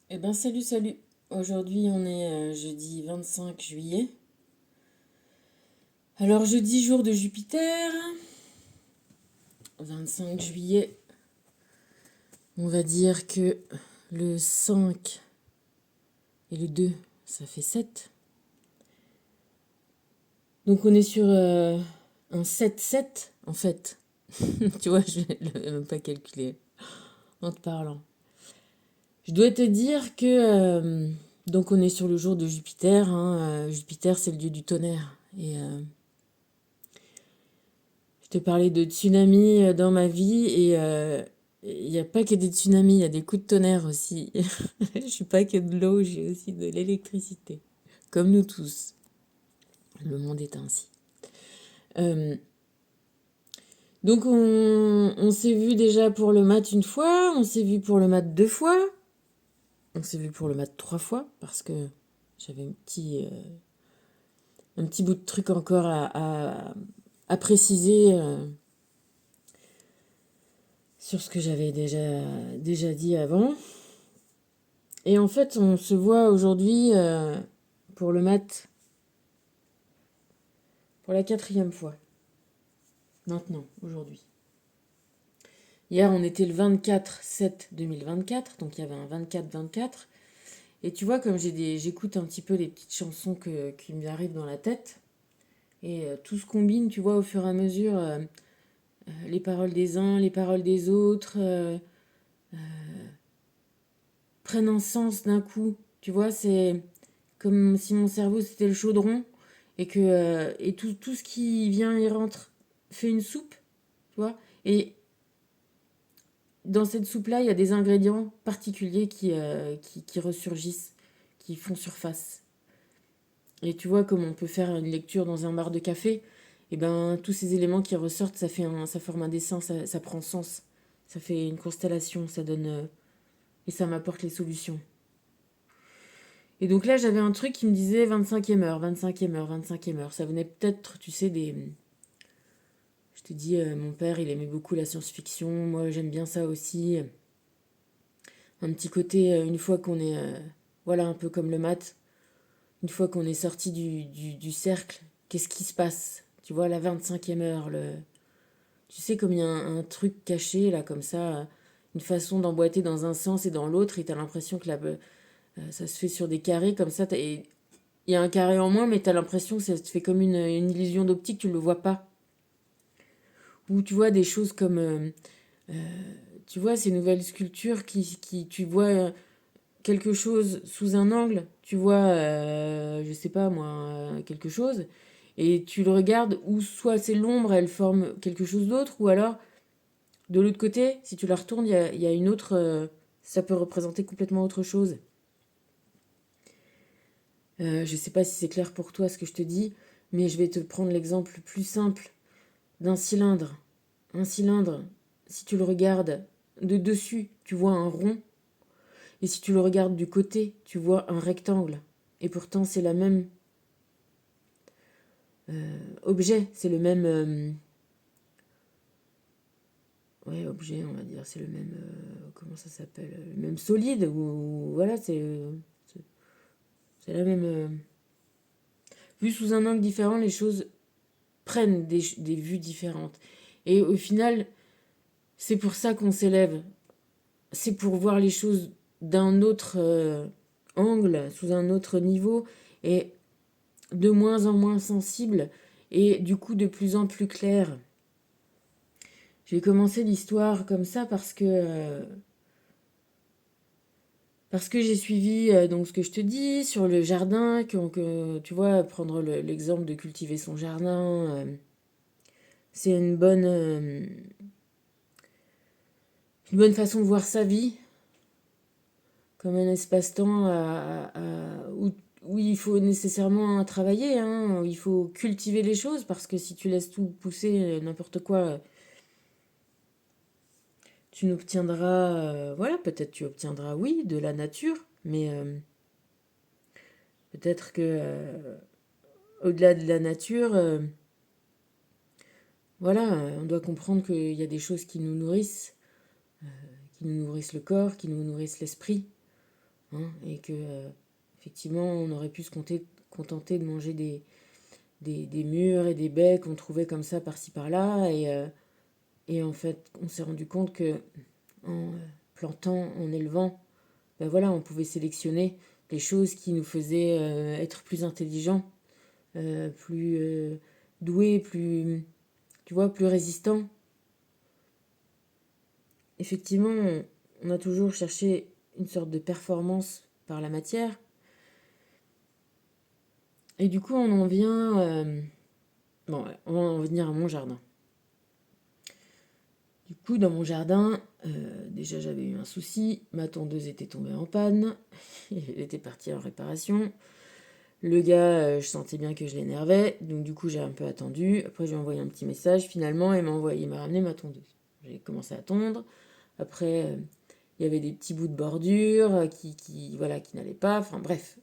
Eh ben salut, salut. Aujourd'hui on est jeudi 25 juillet. Alors jeudi jour de Jupiter, 25 juillet, on va dire que le 5 et le 2 ça fait 7. Donc on est sur un 7-7 en fait. Tu vois, je ne l'avais même pas calculé en te parlant. Je dois te dire que donc on est sur le jour de Jupiter, hein. Jupiter c'est le dieu du tonnerre. Et je te parlais de tsunamis dans ma vie et il n'y a pas que des tsunamis, il y a des coups de tonnerre aussi. Je suis pas que de l'eau, j'ai aussi de l'électricité. Comme nous tous. Le monde est ainsi. Euh, donc on s'est vu déjà pour le mat une fois, on s'est vu pour le mat deux fois, on s'est vu pour le mat trois fois parce que j'avais un petit bout de truc encore à préciser sur ce que j'avais déjà dit avant. Et en fait, on se voit aujourd'hui pour le mat pour la quatrième fois. Maintenant, aujourd'hui. Hier, on était le 24/7/2024, donc il y avait un 24/24. Et tu vois, comme j'écoute un petit peu les petites chansons qui m'arrivent dans la tête. Et tout se combine, tu vois, au fur et à mesure. Les paroles des uns, les paroles des autres prennent un sens d'un coup. Tu vois, c'est comme si mon cerveau c'était le chaudron et tout ce qui vient et rentre fait une soupe, tu vois. Et dans cette soupe-là, il y a des ingrédients particuliers qui ressurgissent, qui font surface. Et tu vois, comme on peut faire une lecture dans un bar de café, et ben tous ces éléments qui ressortent, ça forme un dessin, ça prend sens, ça fait une constellation, ça donne et ça m'apporte les solutions. Et donc là, j'avais un truc qui me disait 25e heure, 25e heure, 25e heure. Ça venait peut-être, tu sais, des. Je te dis, mon père, il aimait beaucoup la science-fiction. Moi, j'aime bien ça aussi. Un petit côté, une fois qu'on est. Voilà, un peu comme le maths. Une fois qu'on est sorti du cercle, qu'est-ce qui se passe? Tu vois, la 25e heure, tu sais, comme il y a truc caché, là, comme ça, une façon d'emboîter dans un sens et dans l'autre, et t'as l'impression que ça se fait sur des carrés, comme ça, et il y a un carré en moins, mais tu as l'impression que ça te fait comme une illusion d'optique, tu ne le vois pas. Ou tu vois des choses comme, tu vois, ces nouvelles sculptures tu vois quelque chose sous un angle, tu vois, je sais pas moi, quelque chose, et tu le regardes, ou soit c'est l'ombre, elle forme quelque chose d'autre, ou alors de l'autre côté, si tu la retournes, il y a une autre, ça peut représenter complètement autre chose. Je sais pas si c'est clair pour toi ce que je te dis, mais je vais te prendre l'exemple plus simple d'un cylindre. Un cylindre, si tu le regardes de dessus, tu vois un rond. Et si tu le regardes du côté, tu vois un rectangle. Et pourtant, c'est la même objet, c'est le même. Ouais, objet, on va dire, c'est le même. Comment ça s'appelle? Le même solide, ou voilà, c'est c'est la même. Vu sous un angle différent, les choses prennent des vues différentes. Et au final, c'est pour ça qu'on s'élève. C'est pour voir les choses d'un autre angle, sous un autre niveau, et de moins en moins sensible, et du coup de plus en plus clair. J'ai commencé l'histoire comme ça parce que j'ai suivi donc ce que je te dis sur le jardin, tu vois, prendre l'exemple de cultiver son jardin, c'est une bonne façon de voir sa vie, comme un espace-temps où il faut nécessairement travailler, hein, où il faut cultiver les choses, parce que si tu laisses tout pousser, n'importe quoi, tu n'obtiendras, voilà, peut-être tu obtiendras, oui, de la nature, mais peut-être que au-delà de la nature, voilà, on doit comprendre qu'il y a des choses qui nous nourrissent le corps, qui nous nourrissent l'esprit, hein, et que effectivement on aurait pu contenter de manger des mûres et des baies qu'on trouvait comme ça par-ci par-là, et en fait on s'est rendu compte que en plantant, en élevant, ben voilà, on pouvait sélectionner les choses qui nous faisaient être plus intelligents, plus doués, plus, tu vois, plus résistants. Effectivement, on a toujours cherché une sorte de performance par la matière. Et du coup, on en vient... bon, on va en venir à mon jardin. Du coup, dans mon jardin, déjà j'avais eu un souci. Ma tondeuse était tombée en panne. Elle était partie en réparation. Le gars, je sentais bien que je l'énervais. Donc du coup, j'ai un peu attendu. Après, j'ai envoyé un petit message. Finalement, il m'a ramené ma tondeuse. J'ai commencé à tondre. Après, il y avait des petits bouts de bordure voilà, qui n'allaient pas. Enfin bref,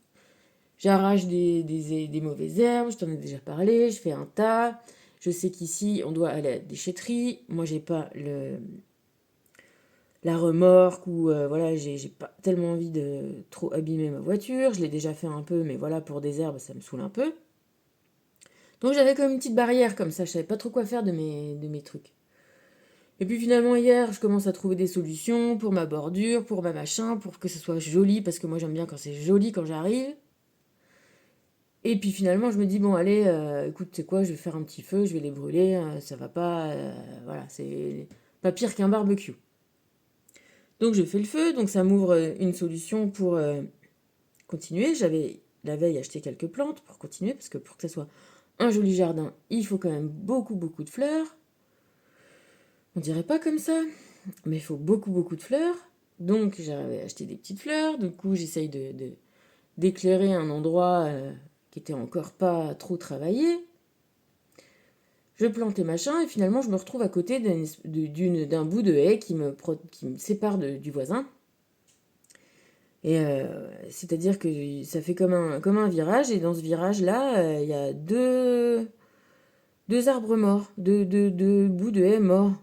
j'arrache des mauvaises herbes, je t'en ai déjà parlé, je fais un tas. Je sais qu'ici, on doit aller à la déchetterie. Moi, j'ai pas la remorque ou voilà, j'ai pas tellement envie de trop abîmer ma voiture. Je l'ai déjà fait un peu, mais voilà, pour des herbes, ça me saoule un peu. Donc j'avais comme une petite barrière comme ça, je savais pas trop quoi faire de mes trucs. Et puis finalement hier, je commence à trouver des solutions pour ma bordure, pour ma machin, pour que ce soit joli, parce que moi j'aime bien quand c'est joli quand j'arrive. Et puis finalement, je me dis, bon, allez, écoute, c'est quoi, je vais faire un petit feu, je vais les brûler, ça va pas, voilà, c'est pas pire qu'un barbecue. Donc je fais le feu, donc ça m'ouvre une solution pour continuer. J'avais la veille acheté quelques plantes pour continuer, parce que pour que ça soit un joli jardin, il faut quand même beaucoup, beaucoup de fleurs. On dirait pas comme ça, mais il faut beaucoup, beaucoup de fleurs. Donc j'avais acheté des petites fleurs, du coup j'essaye d'éclairer un endroit qui était encore pas trop travaillé. Je plante les machins et finalement je me retrouve à côté d'un bout de haie qui me sépare du voisin. Et c'est-à-dire que ça fait comme un virage, et dans ce virage-là, il y a deux arbres morts, deux bouts de haie morts.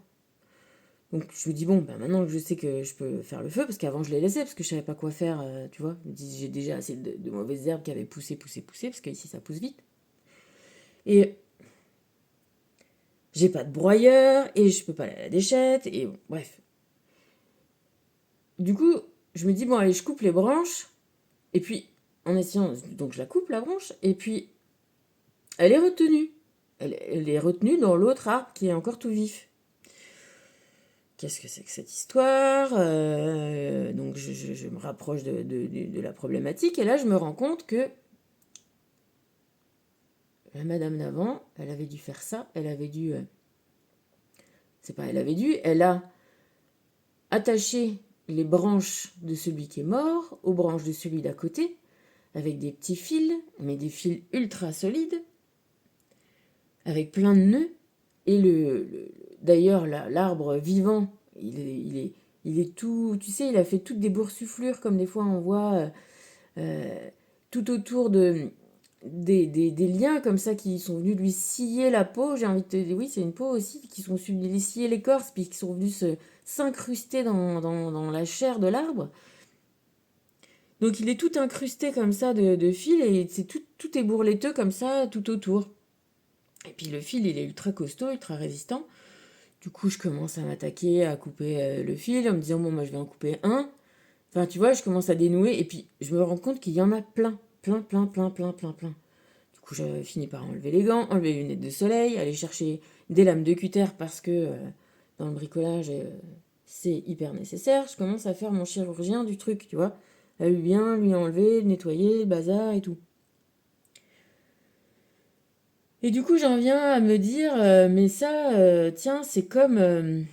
Donc je me dis, bon, ben maintenant que je sais que je peux faire le feu, parce qu'avant je les laissais, parce que je savais pas quoi faire, tu vois. Je me dis, j'ai déjà assez de mauvaises herbes qui avaient poussé, parce qu'ici ça pousse vite. Et j'ai pas de broyeur, et je peux pas aller à la déchette, et bon, bref. Du coup, je me dis, bon, allez, je coupe les branches, et puis, en essayant, donc je la coupe, la branche, et puis, elle est retenue. Elle est retenue dans l'autre arbre qui est encore tout vif. Qu'est-ce que c'est que cette histoire? Donc, je me rapproche de la problématique, et là, je me rends compte que la madame d'avant, elle avait dû faire ça, elle avait dû... c'est pas elle avait dû, elle a attaché les branches de celui qui est mort aux branches de celui d'à côté, avec des petits fils, mais des fils ultra solides, avec plein de nœuds. Et d'ailleurs, l'arbre vivant, il est tout, tu sais, il a fait toutes des boursouflures, comme des fois on voit tout autour des liens comme ça qui sont venus lui scier la peau. J'ai envie de te dire, oui, c'est une peau aussi, qui sont venus lui scier l'écorce, puis qui sont venus s'incruster dans la chair de l'arbre. Donc il est tout incrusté comme ça de fils, et tout est bourleteux comme ça tout autour. Et puis le fil, il est ultra costaud, ultra résistant. Du coup, je commence à m'attaquer, à couper le fil, en me disant, bon, moi je vais en couper un. Enfin, tu vois, je commence à dénouer, et puis je me rends compte qu'il y en a plein, plein, plein, plein, plein, plein, plein. Du coup, j'ai fini par enlever les gants, enlever les lunettes de soleil, aller chercher des lames de cutter, parce que dans le bricolage, c'est hyper nécessaire. Je commence à faire mon chirurgien du truc, tu vois. À lui enlever, nettoyer, le bazar et tout. Et du coup, j'en viens à me dire, mais ça, tiens, c'est comme,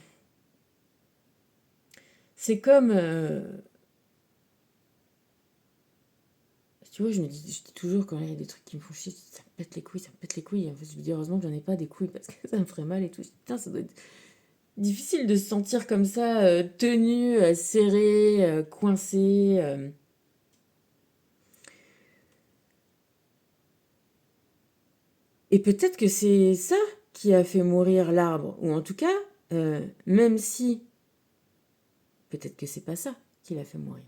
tu vois, je dis toujours quand il y a des trucs qui me font chier, ça me pète les couilles, ça me pète les couilles. En fait, je me dis heureusement que j'en ai pas des couilles parce que ça me ferait mal et tout. Je dis, putain, ça doit être difficile de se sentir comme ça, tenu, serré, coincé. Et peut-être que c'est ça qui a fait mourir l'arbre, ou en tout cas, même si peut-être que c'est pas ça qui l'a fait mourir.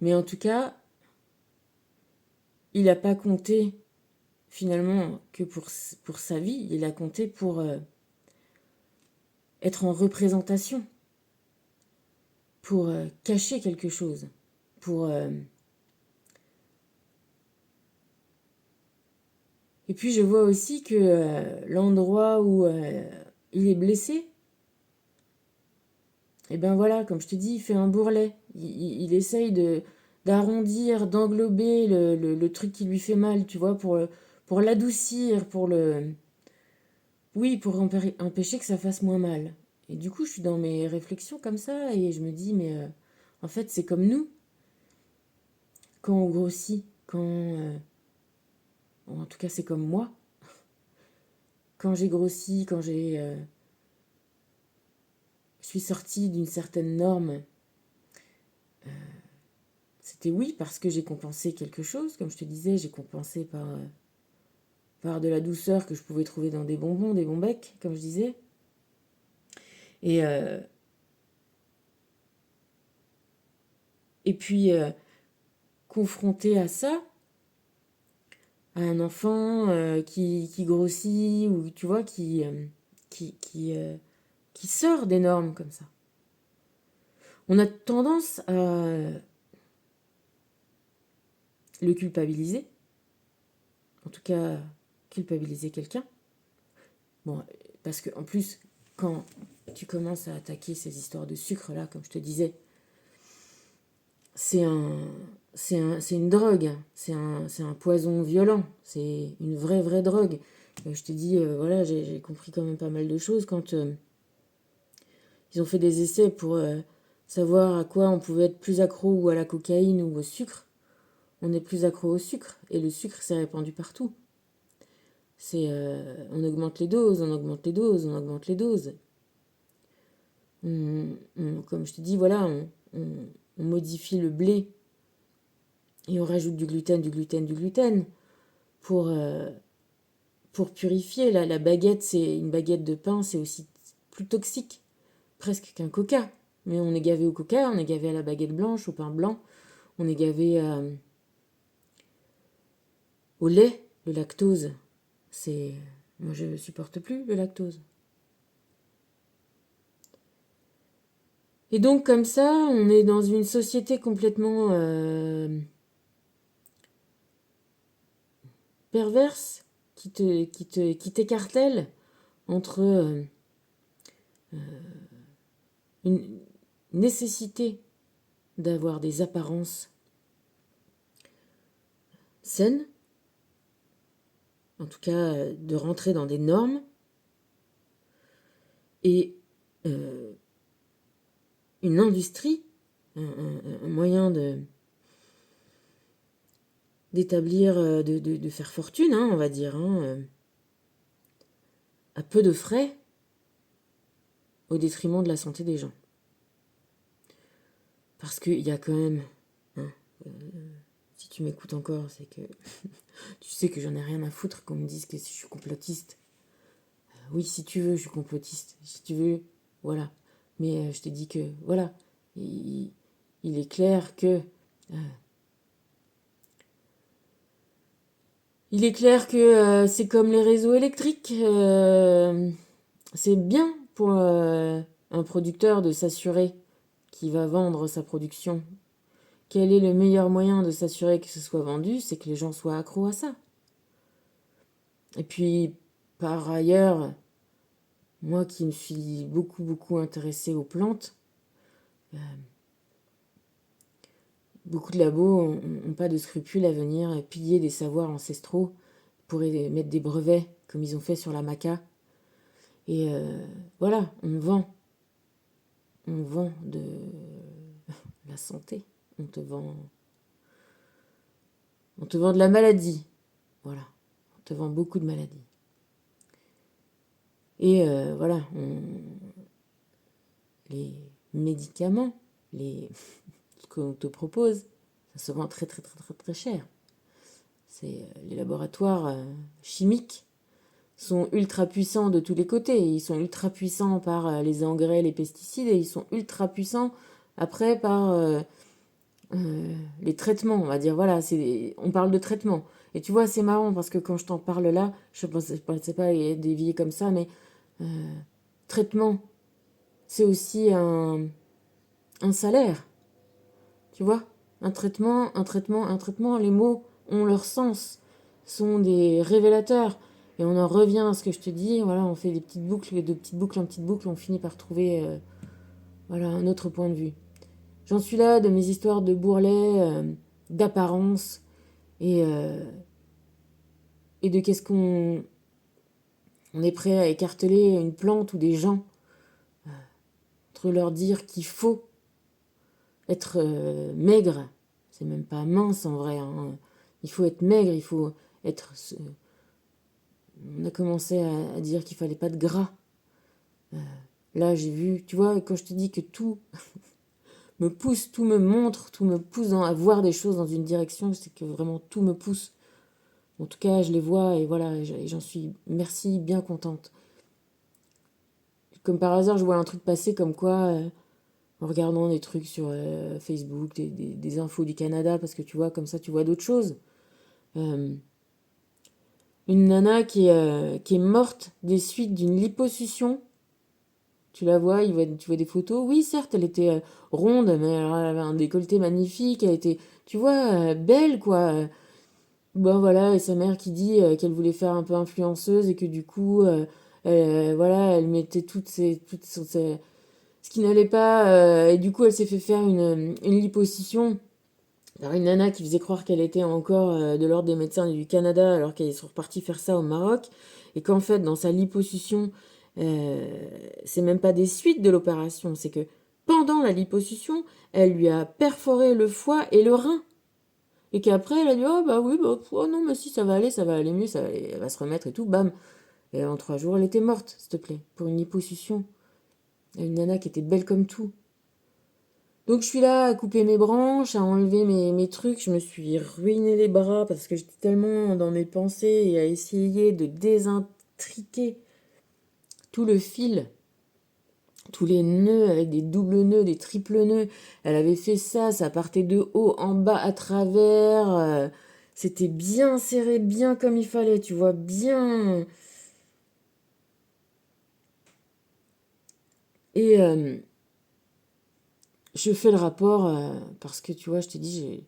Mais en tout cas, il n'a pas compté finalement que pour sa vie, il a compté pour être en représentation, pour cacher quelque chose, pour... Et puis je vois aussi que l'endroit où il est blessé, et ben voilà, comme je te dis, il fait un bourrelet. Il essaye d'arrondir, d'englober le truc qui lui fait mal, tu vois, pour l'adoucir, pour le... Oui, pour empêcher que ça fasse moins mal. Et du coup, je suis dans mes réflexions comme ça et je me dis, mais en fait, c'est comme nous, quand on grossit, quand... en tout cas, c'est comme moi. Quand j'ai grossi, quand je suis sortie d'une certaine norme, c'était oui, parce que j'ai compensé quelque chose, comme je te disais, j'ai compensé par de la douceur que je pouvais trouver dans des bonbons, des bons becs, comme je disais. Et, euh, et puis, confronté à ça, à un enfant qui grossit, ou tu vois, qui, qui, euh, qui sort des normes comme ça. On a tendance à le culpabiliser, en tout cas culpabiliser quelqu'un. Bon, parce que en plus, quand tu commences à attaquer ces histoires de sucre là, comme je te disais, c'est un, c'est une drogue, hein. C'est un poison violent, c'est une vraie drogue. Je te dis, voilà, j'ai compris quand même pas mal de choses quand ils ont fait des essais pour savoir à quoi on pouvait être plus accro, ou à la cocaïne ou au sucre. On est plus accro au sucre, et le sucre s'est répandu partout. On augmente les doses, on augmente les doses, on augmente les doses. Comme je te dis, voilà, on modifie le blé et on rajoute du gluten, du gluten, du gluten pour, pour purifier. La baguette, c'est une baguette de pain, c'est aussi plus toxique presque qu'un coca. Mais on est gavé au coca, on est gavé à la baguette blanche, au pain blanc, on est gavé au lait, le lactose. C'est... Moi, je supporte plus le lactose. Et donc, comme ça, on est dans une société complètement perverse qui t'écartèle entre une nécessité d'avoir des apparences saines, en tout cas de rentrer dans des normes, et une industrie, un moyen d'établir, de faire fortune, hein, on va dire, hein, à peu de frais, au détriment de la santé des gens. Parce qu'il y a quand même, hein, si tu m'écoutes encore, c'est que tu sais que j'en ai rien à foutre qu'on me dise que je suis complotiste. Oui, si tu veux, je suis complotiste. Si tu veux, voilà. Mais je te dis que, voilà, il, il est clair que... il est clair que c'est comme les réseaux électriques. C'est bien pour un producteur de s'assurer qu'il va vendre sa production. Quel est le meilleur moyen de s'assurer que ce soit vendu? C'est que les gens soient accros à ça. Et puis, par ailleurs, moi qui me suis beaucoup intéressée aux plantes, beaucoup de labos n'ont pas de scrupules à venir piller des savoirs ancestraux pour mettre des brevets, comme ils ont fait sur la maca. Et voilà, on vend de la santé, on te vend de la maladie, voilà, on te vend beaucoup de maladies. Et voilà, les médicaments, ce qu'on te propose, ça se vend très cher. Les laboratoires chimiques sont ultra puissants de tous les côtés. Ils sont ultra puissants par les engrais, les pesticides, et ils sont ultra puissants après par les traitements, on va dire, voilà, on parle de traitement. Et tu vois, c'est marrant parce que quand je t'en parle là, je pensais pas y dévier comme ça, mais euh, traitement, c'est aussi un salaire, tu vois. Un traitement, les mots ont leur sens, sont des révélateurs. Et on en revient à ce que je te dis, voilà, on fait des petites boucles, de petites boucles en petites boucles, on finit par trouver voilà, un autre point de vue. J'en suis là de mes histoires de bourrelet, d'apparence, et, euh, et de qu'est-ce qu'on on est prêt à écarteler une plante ou des gens, entre leur dire qu'il faut être maigre, c'est même pas mince en vrai, hein. Il faut être maigre, il faut être... On a commencé à dire qu'il fallait pas de gras. Là j'ai vu, tu vois, quand je te dis que tout me pousse, tout me montre, tout me pousse à voir des choses dans une direction, c'est que vraiment tout me pousse. En tout cas, je les vois et voilà, et j'en suis, merci, bien contente. Comme par hasard, je vois un truc passer comme quoi, en regardant des trucs sur Facebook, des infos du Canada, parce que tu vois, comme ça, tu vois d'autres choses. Euh, une nana qui est morte des suites d'une liposuction. Tu la vois, tu vois des photos. Oui, certes, elle était ronde, mais elle avait un décolleté magnifique. Elle était, tu vois, belle, quoi. Bon voilà, et sa mère qui dit qu'elle voulait faire un peu influenceuse et que du coup, voilà, elle mettait ce qui n'allait pas, et du coup elle s'est fait faire une liposuction par une nana qui faisait croire qu'elle était encore de l'ordre des médecins du Canada alors qu'elle sont repartis faire ça au Maroc, et qu'en fait dans sa liposuction, c'est même pas des suites de l'opération, c'est que pendant la liposuction, elle lui a perforé le foie et le rein. Et qu'après, elle a dit, oh bah oui, bah, oh non, mais si, ça va aller mieux, elle va se remettre et tout, bam. Et en 3 jours, elle était morte, s'il te plaît, pour une liposuction. Une nana qui était belle comme tout. Donc je suis là à couper mes branches, à enlever mes trucs. Je me suis ruiné les bras parce que j'étais tellement dans mes pensées et à essayer de désintriquer tout le fil, tous les nœuds avec des doubles nœuds, des triples nœuds. Elle avait fait ça, ça partait de haut en bas à travers. C'était bien serré, bien comme il fallait, tu vois, bien. Et je fais le rapport parce que, tu vois, je te dis,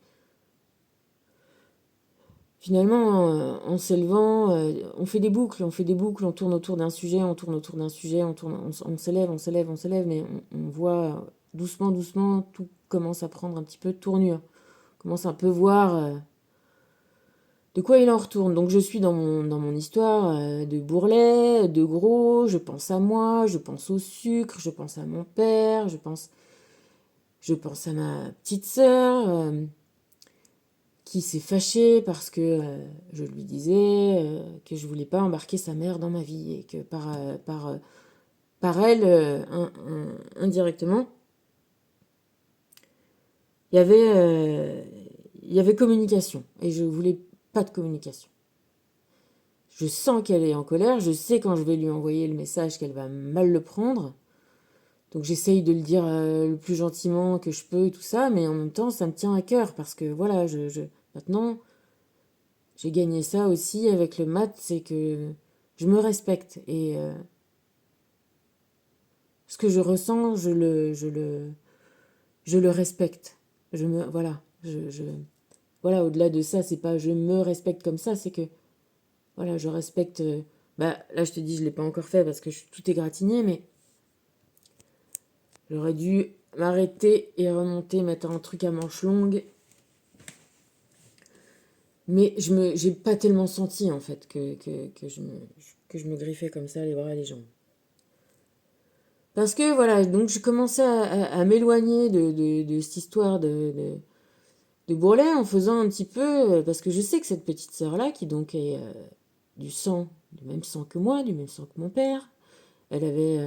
finalement, en s'élevant, on fait des boucles, on tourne autour d'un sujet, on tourne autour d'un sujet, on s'élève, on s'élève, on s'élève, mais on voit doucement, doucement, tout commence à prendre un petit peu de tournure. On commence à un peu voir de quoi il en retourne. Donc je suis dans mon histoire de bourrelet, de gros, je pense à moi, je pense au sucre, je pense à mon père, je pense à ma petite sœur. Qui s'est fâché parce que je lui disais que je voulais pas embarquer sa mère dans ma vie et que par elle, indirectement, il y avait, euh, il y avait communication et je voulais pas de communication. Je sens qu'elle est en colère, je sais quand je vais lui envoyer le message qu'elle va mal le prendre, donc j'essaye de le dire le plus gentiment que je peux et tout ça, mais en même temps ça me tient à cœur parce que voilà, maintenant j'ai gagné ça aussi avec le maths, c'est que je me respecte et ce que je ressens, je le respecte. Voilà, voilà, au-delà de ça, c'est pas je me respecte comme ça, c'est que voilà, je respecte. Bah là, je te dis, je l'ai pas encore fait parce que tout est gratigné, mais j'aurais dû m'arrêter et remonter, mettre un truc à manches longues. Mais j'ai pas tellement senti en fait que je me griffais comme ça les bras et les jambes. Parce que voilà, donc je commençais à m'éloigner de cette histoire de Bourlet en faisant un petit peu, parce que je sais que cette petite sœur-là, qui donc est du sang, du même sang que moi, du même sang que mon père, elle avait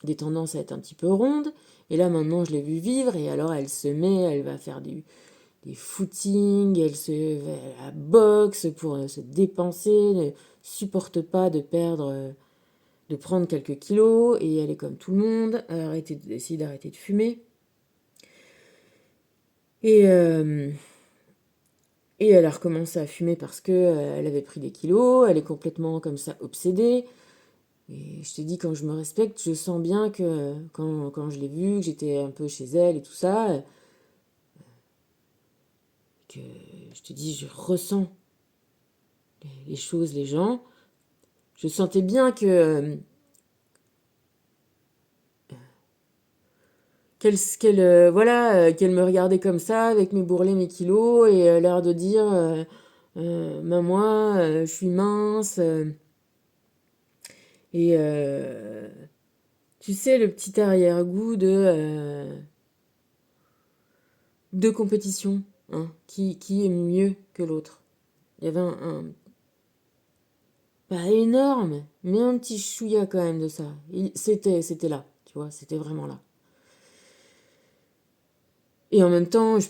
des tendances à être un petit peu ronde, et là maintenant je l'ai vue vivre, et alors elle va faire des footings, elle boxe pour se dépenser, ne supporte pas de prendre quelques kilos, et elle est comme tout le monde, essayer d'arrêter de fumer. Et, euh, et elle a recommencé à fumer parce que elle avait pris des kilos, elle est complètement comme ça obsédée. Et je te dis, quand je me respecte, je sens bien que quand je l'ai vue, que j'étais un peu chez elle et tout ça, que je te dis, je ressens les choses, les gens. Je sentais bien que qu'elle me regardait comme ça, avec mes bourrelets, mes kilos, et l'air de dire, ben moi, je suis mince. Et tu sais, le petit arrière-goût de compétition, hein, qui est mieux que l'autre. Il y avait pas énorme, mais un petit chouïa quand même de ça. C'était là, tu vois, c'était vraiment là. Et en même temps, je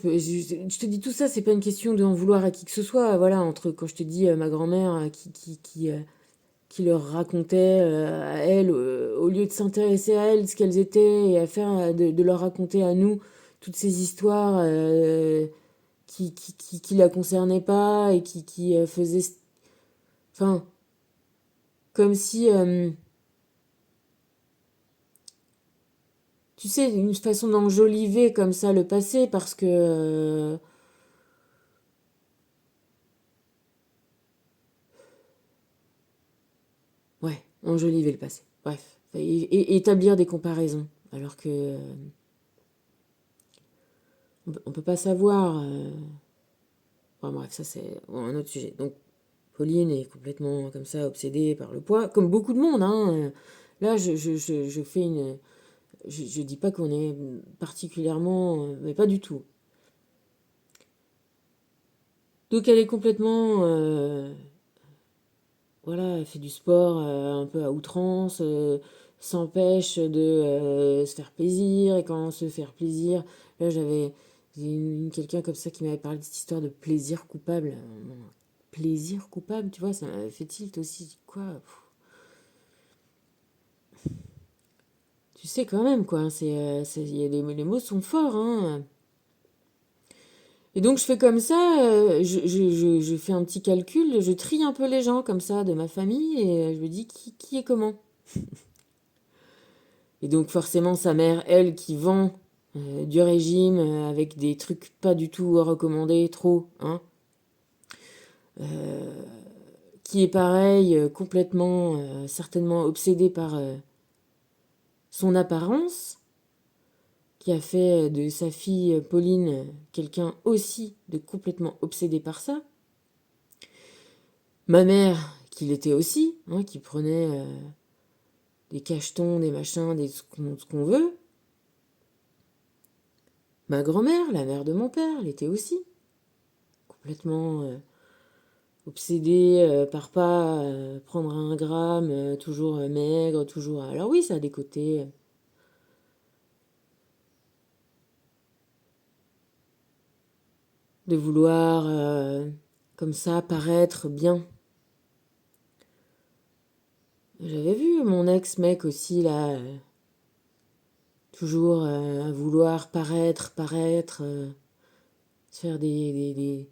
te dis tout ça, c'est pas une question d'en vouloir à qui que ce soit. Voilà, entre quand je te dis ma grand-mère qui leur racontait à elle, au lieu de s'intéresser à elles, ce qu'elles étaient, et à faire de leur raconter à nous toutes ces histoires qui la concernaient pas et qui faisaient. Enfin, comme si. Tu sais, une façon d'enjoliver comme ça le passé parce que. Ouais, enjoliver le passé. Bref. Et établir des comparaisons. Alors que. On peut pas savoir. Enfin, bref, ça c'est un autre sujet. Donc, Pauline est complètement comme ça, obsédée par le poids, comme beaucoup de monde. Hein. Là, je fais une. Je dis pas qu'on est particulièrement. Mais pas du tout. Donc, elle est complètement. Voilà, elle fait du sport un peu à outrance, s'empêche de se faire plaisir. Et quand se faire plaisir, là j'avais quelqu'un comme ça qui m'avait parlé de cette histoire de plaisir coupable. Plaisir coupable, tu vois, ça m'avait fait tilt aussi. Quoi? Tu sais quand même, quoi. Les mots sont forts, hein. Et donc je fais comme ça, je fais un petit calcul, je trie un peu les gens comme ça de ma famille et je me dis qui est comment. Et donc forcément sa mère, elle, qui vend du régime avec des trucs pas du tout recommandés, trop, hein, qui est pareil, complètement, certainement obsédée par son apparence, qui a fait de sa fille Pauline quelqu'un aussi de complètement obsédé par ça. Ma mère, qui l'était aussi, hein, qui prenait des cachetons, des machins, ce qu'on veut. Ma grand-mère, la mère de mon père, l'était aussi. Complètement obsédée par pas prendre un gramme, toujours maigre, toujours. Alors oui, ça a des côtés. De vouloir, comme ça, paraître bien. J'avais vu mon ex-mec aussi, là, toujours à vouloir paraître, se faire des,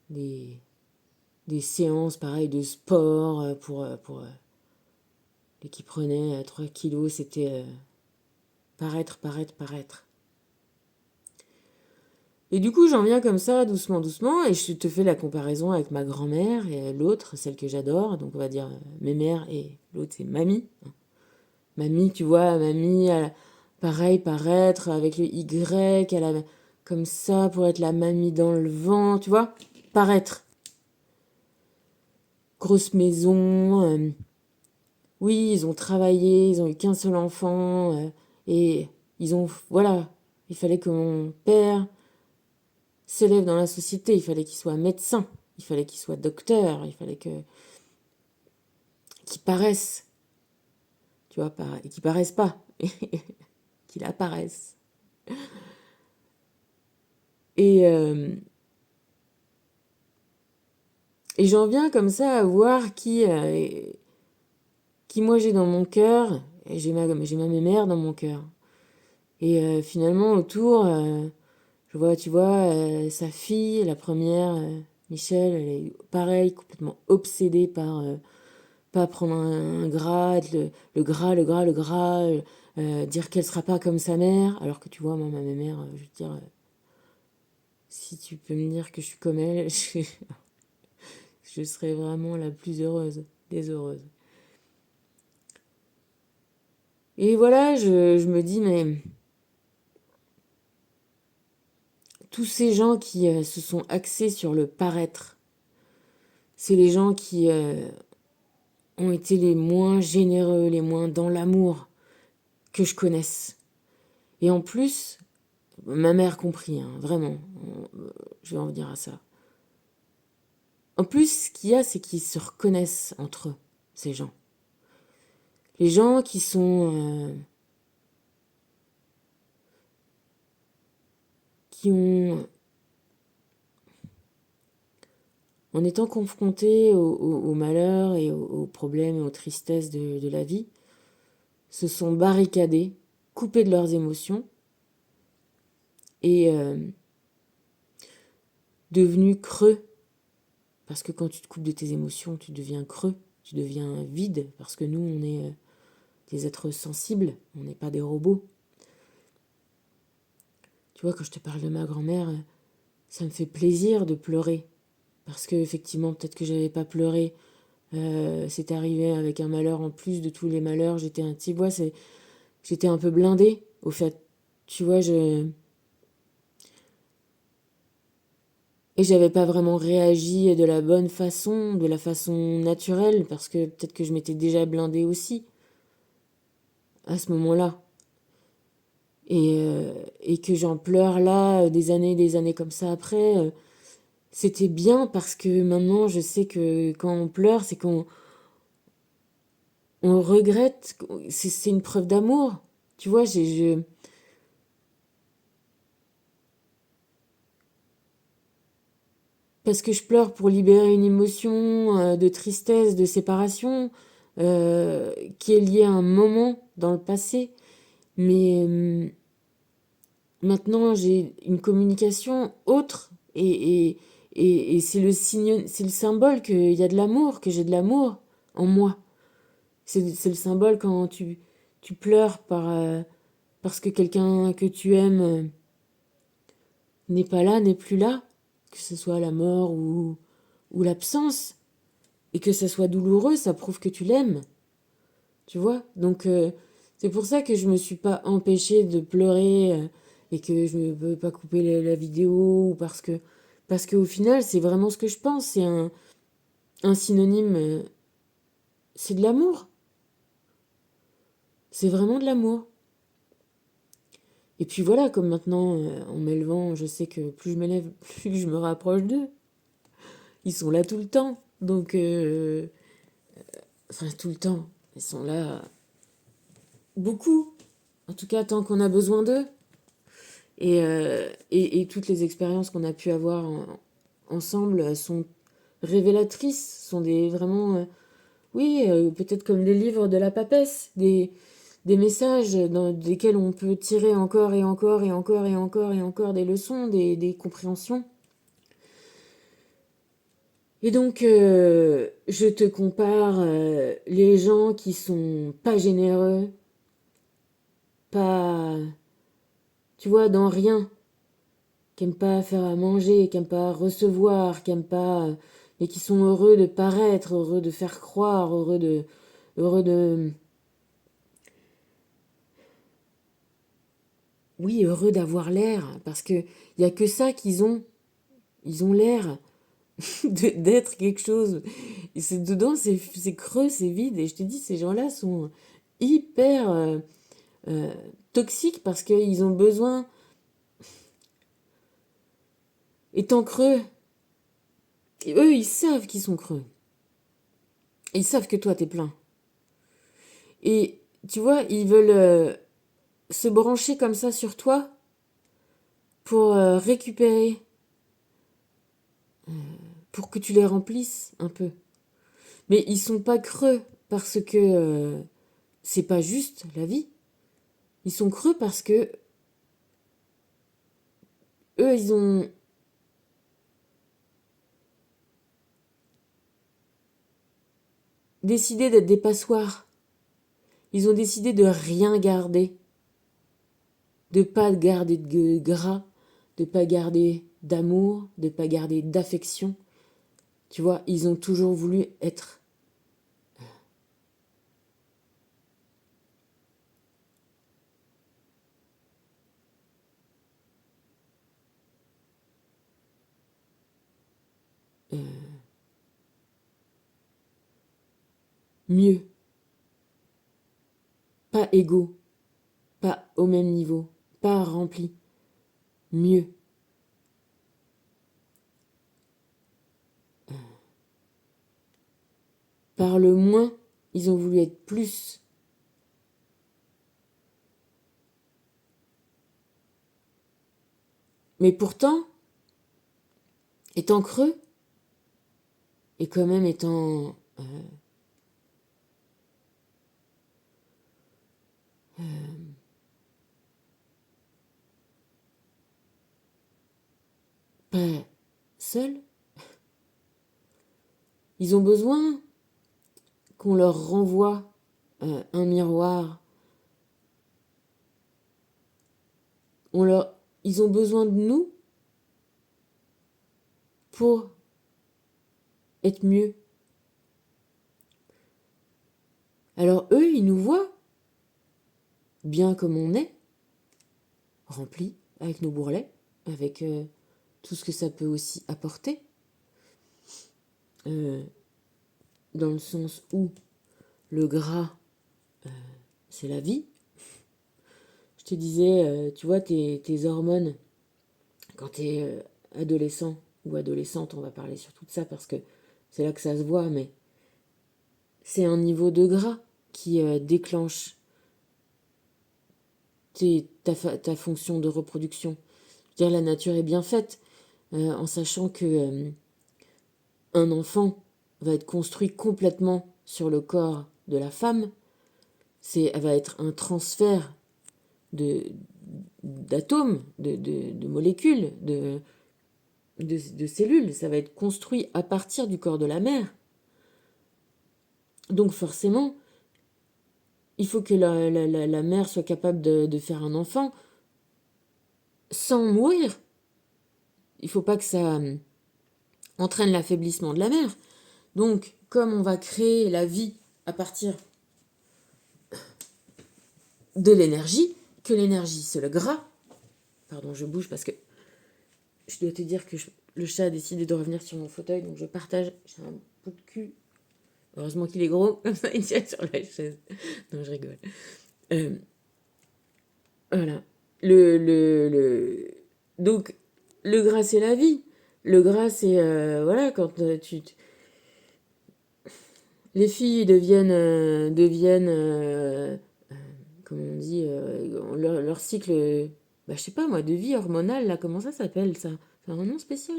des séances, pareil, de sport et qui prenait 3 kilos, c'était paraître. Et du coup, j'en viens comme ça, doucement, doucement, et je te fais la comparaison avec ma grand-mère et l'autre, celle que j'adore, donc on va dire mes mères, et l'autre c'est mamie. Mamie, tu vois, mamie, pareil, paraître avec le Y, elle a comme ça pour être la mamie dans le vent, tu vois, paraître. Grosse maison, oui, ils ont travaillé, ils ont eu qu'un seul enfant, et ils ont, voilà, il fallait que mon père s'élève dans la société, il fallait qu'il soit médecin, il fallait qu'il soit docteur, il fallait que qu'il paraisse, tu vois, qu'il paraisse pas, qu'il apparaisse. Et, euh, et j'en viens comme ça à voir qui moi j'ai dans mon cœur, et j'ai ma mère dans mon cœur. Et finalement autour, Tu vois, sa fille, la première, Michel, elle est pareil, complètement obsédée par pas prendre un gras, le gras, le gras, le gras, dire qu'elle sera pas comme sa mère, alors que tu vois, moi, ma mère, je veux dire, si tu peux me dire que je suis comme elle, je serais vraiment la plus heureuse des heureuses. Et voilà, je me dis, mais tous ces gens qui se sont axés sur le paraître, c'est les gens qui ont été les moins généreux, les moins dans l'amour que je connaisse. Et en plus, ma mère compris, hein, vraiment, je vais en venir à ça. En plus, ce qu'il y a, c'est qu'ils se reconnaissent entre eux, ces gens. Les gens qui sont... qui ont... En étant confrontés au malheur et aux problèmes et aux tristesses de la vie, se sont barricadés, coupés de leurs émotions et devenus creux. Parce que quand tu te coupes de tes émotions, tu deviens creux, tu deviens vide, parce que nous, on est des êtres sensibles, on n'est pas des robots. Tu vois, quand je te parle de ma grand-mère, ça me fait plaisir de pleurer. Parce que effectivement, peut-être que j'avais pas pleuré. C'est arrivé avec un malheur en plus de tous les malheurs. J'étais un petit bois, j'étais un peu blindée, au fait. Tu vois, et j'avais pas vraiment réagi de la bonne façon, de la façon naturelle, parce que peut-être que je m'étais déjà blindée aussi, à ce moment-là. Et que j'en pleure là, des années comme ça après, c'était bien parce que maintenant je sais que quand on pleure, c'est qu'on on regrette, c'est une preuve d'amour. Tu vois, parce que je pleure pour libérer une émotion de tristesse, de séparation, qui est liée à un moment dans le passé. Mais maintenant, j'ai une communication autre et c'est le signe, c'est le symbole qu'il y a de l'amour, que j'ai de l'amour en moi. C'est le symbole quand tu pleures parce que quelqu'un que tu aimes n'est pas là, n'est plus là, que ce soit la mort ou l'absence, et que ça soit douloureux, ça prouve que tu l'aimes, tu vois. Donc c'est pour ça que je me suis pas empêchée de pleurer et que je ne peux pas couper la vidéo, ou parce qu'au final, c'est vraiment ce que je pense, c'est un synonyme, c'est de l'amour, c'est vraiment de l'amour. Et puis voilà, comme maintenant, en m'élevant, je sais que plus je m'élève, plus je me rapproche d'eux. Ils sont là tout le temps. Donc, enfin, tout le temps. Ils sont là beaucoup. En tout cas, tant qu'on a besoin d'eux. Et toutes les expériences qu'on a pu avoir ensemble sont révélatrices. Sont des vraiment, oui, peut-être comme les livres de la papesse, des messages dans desquels on peut tirer encore et encore et encore et encore et encore des leçons, des compréhensions. Et donc, je te compare les gens qui sont pas généreux, pas, tu vois, dans rien, qui aiment pas faire à manger, qui aiment pas recevoir, qui aiment pas, mais qui sont heureux de paraître, heureux de faire croire, heureux de, oui, heureux d'avoir l'air, parce que y a que ça qu'ils ont. Ils ont l'air d'être quelque chose. Et c'est dedans, c'est creux, c'est vide. Et je te dis, ces gens-là sont hyper euh, toxiques parce qu'ils ont besoin, étant creux, et eux, ils savent qu'ils sont creux. Ils savent que toi, t'es plein. Et tu vois, ils veulent se brancher comme ça sur toi pour récupérer, pour que tu les remplisses un peu. Mais ils sont pas creux parce que c'est pas juste la vie. Ils sont creux parce que eux, ils ont décidé d'être des passoires. Ils ont décidé de rien garder, de pas garder de gras, de pas garder d'amour, de pas garder d'affection. Tu vois, ils ont toujours voulu être mieux, pas égaux, pas au même niveau, pas remplis, mieux. Par le moins, ils ont voulu être plus. Mais pourtant, étant creux, et quand même étant pas seuls, ils ont besoin qu'on leur renvoie un miroir. Ils ont besoin de nous pour être mieux. Alors eux, ils nous voient bien comme on est, remplis, avec nos bourrelets, avec tout ce que ça peut aussi apporter, euh, dans le sens où le gras, c'est la vie. Je te disais, tu vois, tes hormones, quand tu es adolescent ou adolescente, on va parler surtout de ça parce que c'est là que ça se voit, mais c'est un niveau de gras qui déclenche ta fonction de reproduction. Je veux dire, la nature est bien faite, en sachant que un enfant va être construit complètement sur le corps de la femme. Elle va être un transfert d'atomes, de molécules, de cellules. Ça va être construit à partir du corps de la mère. Donc forcément, il faut que la mère soit capable de faire un enfant sans mourir. Il ne faut pas que ça entraîne l'affaiblissement de la mère. Donc, comme on va créer la vie à partir de l'énergie, que l'énergie c'est le gras, pardon, je bouge parce que je dois te dire que le chat a décidé de revenir sur mon fauteuil, donc je partage, j'ai un bout de cul. Heureusement qu'il est gros, comme ça il tient sur la chaise. Non, je rigole. Euh, voilà. Donc, le gras, c'est la vie. Le gras, c'est, voilà, quand les filles deviennent comment on dit, leur cycle, bah, je sais pas moi, de vie hormonale, là, comment ça s'appelle ça? C'est un nom spécial.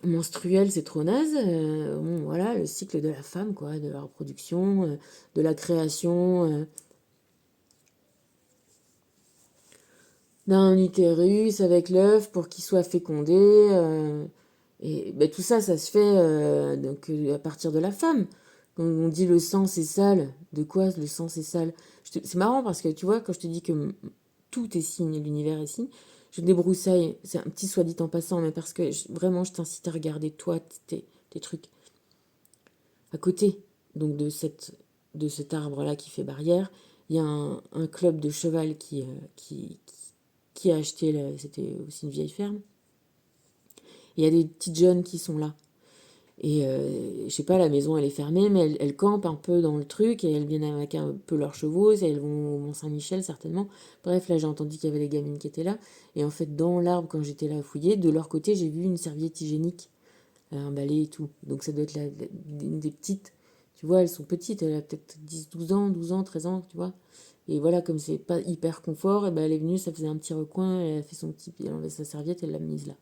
Menstruel, c'est trop naze. Bon, voilà, le cycle de la femme, quoi, de la reproduction, de la création d'un utérus avec l'œuf pour qu'il soit fécondé. Et ben, tout ça, ça se fait donc, à partir de la femme. Quand on dit le sang c'est sale, de quoi le sang c'est sale? C'est marrant parce que tu vois, quand je te dis que tout est signe, l'univers est signe, je débroussaille, c'est un petit soit dit en passant, mais parce que vraiment je t'incite à regarder toi, tes trucs à côté donc de cet arbre-là qui fait barrière. Il y a un club de cheval qui a acheté, c'était aussi une vieille ferme. Il y a des petites jeunes qui sont là. Et je sais pas, la maison elle est fermée, mais elles campent un peu dans le truc et elles viennent avec un peu leurs chevaux et elles vont au Mont-Saint-Michel certainement. Bref, là j'ai entendu qu'il y avait des gamines qui étaient là. Et en fait, dans l'arbre, quand j'étais là à fouiller, de leur côté, j'ai vu une serviette hygiénique, un balai et tout. Donc ça doit être une des petites. Tu vois, elles sont petites, elle a peut-être 10, 12 ans, 12 ans, 13 ans, tu vois. Et voilà, comme c'est pas hyper confort, et ben elle est venue, ça faisait un petit recoin, elle a fait son petit, elle a enlevé sa serviette, elle l'a mise là.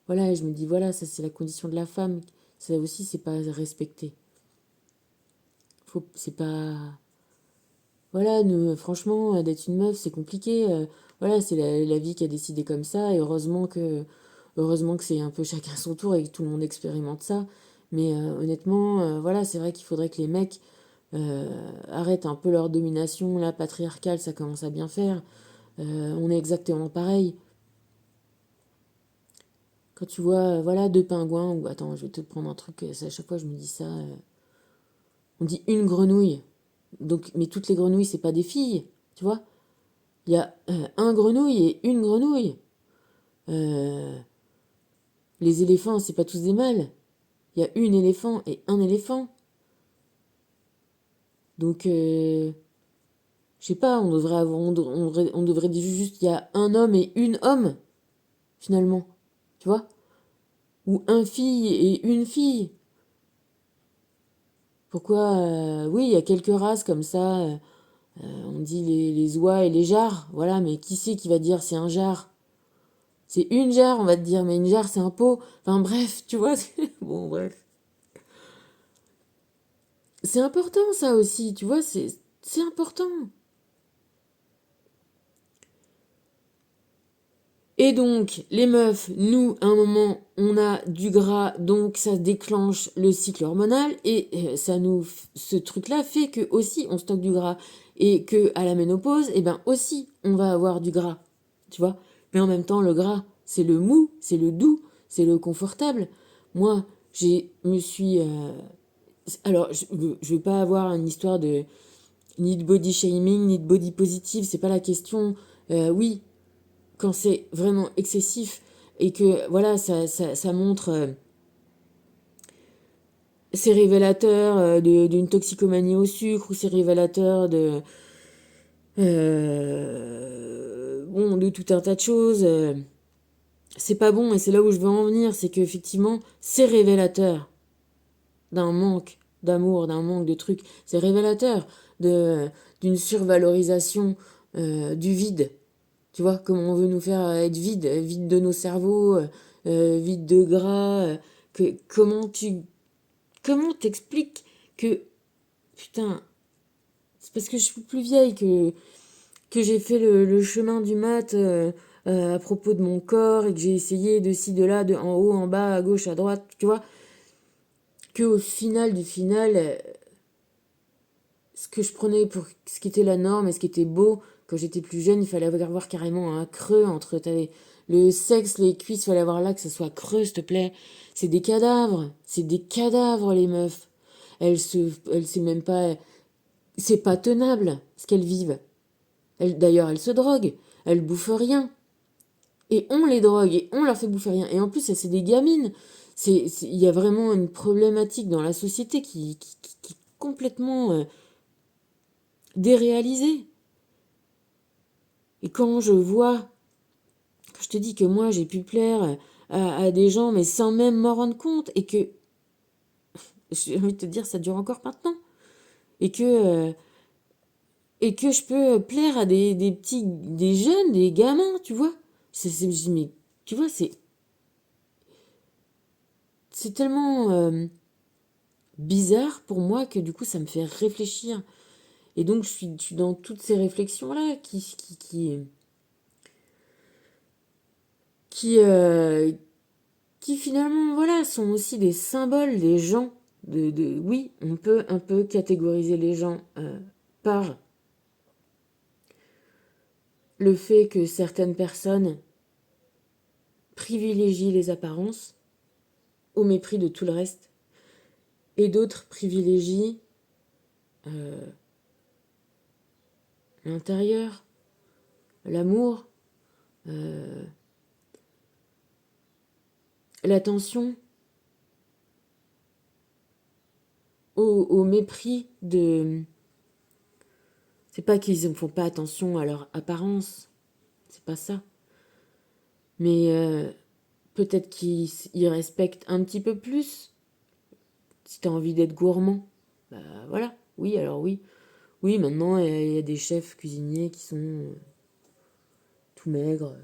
Voilà, et je me dis, voilà, ça c'est la condition de la femme. Ça aussi, c'est pas respecté. C'est pas. Voilà, nous, franchement, d'être une meuf, c'est compliqué. voilà, c'est la vie qui a décidé comme ça, et heureusement que c'est un peu chacun son tour et que tout le monde expérimente ça. Mais honnêtement, voilà, c'est vrai qu'il faudrait que les mecs arrêtent un peu leur domination, la patriarcale, ça commence à bien faire. On est exactement pareil. Quand tu vois, voilà, deux pingouins, ou attends, je vais te prendre un truc, à chaque fois je me dis ça, on dit une grenouille. Donc, mais toutes les grenouilles, c'est pas des filles, tu vois. Il y a un grenouille et une grenouille. Euh, les éléphants, c'est pas tous des mâles. Il y a une éléphant et un éléphant. Donc, je sais pas, on devrait avoir, on devrait dire juste il y a un homme et une homme, finalement. Tu vois? Ou un fille et une fille. Pourquoi oui, il y a quelques races comme ça. On dit les oies et les jarres. Voilà, mais qui c'est qui va dire c'est un jarre? C'est une jarre, on va te dire, mais une jarre, c'est un pot. Enfin bref, tu vois. Bon, bref. C'est important ça aussi, tu vois, c'est important. Et donc, les meufs, nous, à un moment, on a du gras, donc ça déclenche le cycle hormonal, et ce truc-là fait que aussi on stocke du gras, et que à la ménopause, eh ben aussi, on va avoir du gras, tu vois. Mais en même temps, le gras, c'est le mou, c'est le doux, c'est le confortable. Moi, me suis, alors, je vais pas avoir une histoire de ni de body shaming, ni de body positive, c'est pas la question. Oui, quand c'est vraiment excessif et que voilà, ça montre, c'est révélateur d'une toxicomanie au sucre ou c'est révélateur bon, de tout un tas de choses. C'est pas bon et c'est là où je veux en venir, c'est qu'effectivement, c'est révélateur d'un manque d'amour, d'un manque de trucs. C'est révélateur de, d'une survalorisation du vide. Tu vois, comment on veut nous faire être vide, vide de nos cerveaux, vide de gras. Comment t'expliques que, putain, c'est parce que je suis plus vieille que j'ai fait le chemin du mat à propos de mon corps et que j'ai essayé de ci, de là, de en haut, en bas, à gauche, à droite, tu vois, que au final du final, ce que je prenais pour ce qui était la norme et ce qui était beau quand j'étais plus jeune, il fallait avoir carrément un creux entre le sexe, les cuisses, il fallait avoir là que ça soit creux, s'il te plaît. C'est des cadavres les meufs. Elles c'est même pas, c'est pas tenable ce qu'elles vivent. D'ailleurs, elles se droguent, elles bouffent rien et on les drogue et on leur fait bouffer rien. Et en plus, c'est des gamines. Il y a vraiment une problématique dans la société qui est complètement déréalisée. Et quand je vois, quand je te dis que moi j'ai pu plaire à des gens, mais sans même m'en rendre compte, et que, j'ai envie de te dire, ça dure encore maintenant, et que, euh, et que je peux plaire à des petits, des jeunes, des gamins, tu vois. Mais, tu vois, c'est tellement bizarre pour moi que du coup ça me fait réfléchir. Et donc je suis dans toutes ces réflexions-là qui, euh, qui finalement, voilà, sont aussi des symboles des gens. Oui, on peut un peu catégoriser les gens par le fait que certaines personnes privilégient les apparences au mépris de tout le reste, et d'autres privilégient l'intérieur, l'amour, l'attention, au mépris de... C'est pas qu'ils ne font pas attention à leur apparence, c'est pas ça. Mais peut-être qu'ils respectent un petit peu plus. Si t'as envie d'être gourmand, bah voilà. Oui, alors oui. Oui, maintenant, il y a des chefs cuisiniers qui sont tout maigres.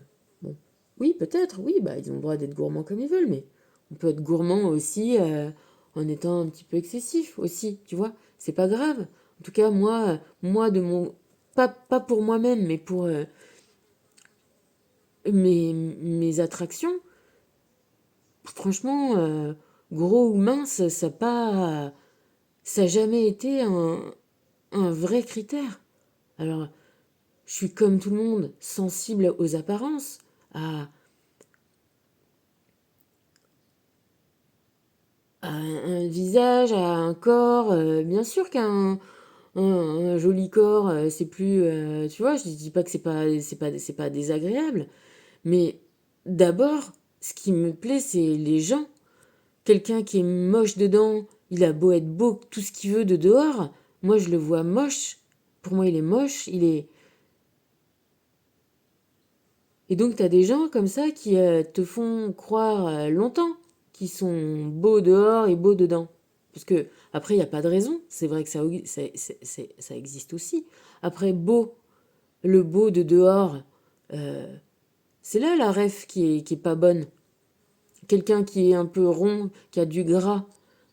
Bon. Oui, peut-être, oui, bah ils ont le droit d'être gourmands comme ils veulent, mais on peut être gourmand aussi en étant un petit peu excessif aussi, tu vois. C'est pas grave. En tout cas, moi de mon... pas pour moi-même, mais mes attractions, franchement, gros ou mince, ça n'a jamais été un vrai critère. Alors, je suis comme tout le monde, sensible aux apparences, à un visage, à un corps. Bien sûr qu'un joli corps, c'est plus... tu vois, je dis pas que c'est pas désagréable, mais d'abord, ce qui me plaît, c'est les gens. Quelqu'un qui est moche dedans, il a beau être beau, tout ce qu'il veut de dehors, moi je le vois moche. Pour moi, il est moche, il est... Et donc, tu as des gens comme ça qui te font croire longtemps qu'ils sont beaux dehors et beaux dedans. Parce que, après, il n'y a pas de raison. C'est vrai que ça existe aussi. Après, beau, le beau de dehors, euh, c'est là la ref qui est pas bonne. Quelqu'un qui est un peu rond, qui a du gras,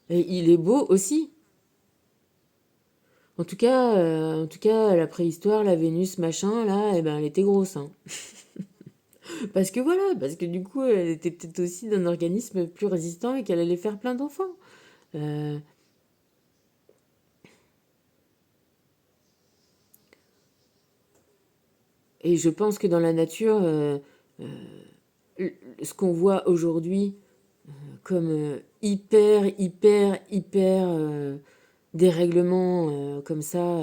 et il est beau aussi. En tout cas, la préhistoire, la Vénus, machin, là, eh ben, elle était grosse, hein. Parce que voilà, parce que du coup, elle était peut-être aussi d'un organisme plus résistant et qu'elle allait faire plein d'enfants. Euh, et je pense que dans la nature, ce qu'on voit aujourd'hui comme hyper dérèglement comme ça,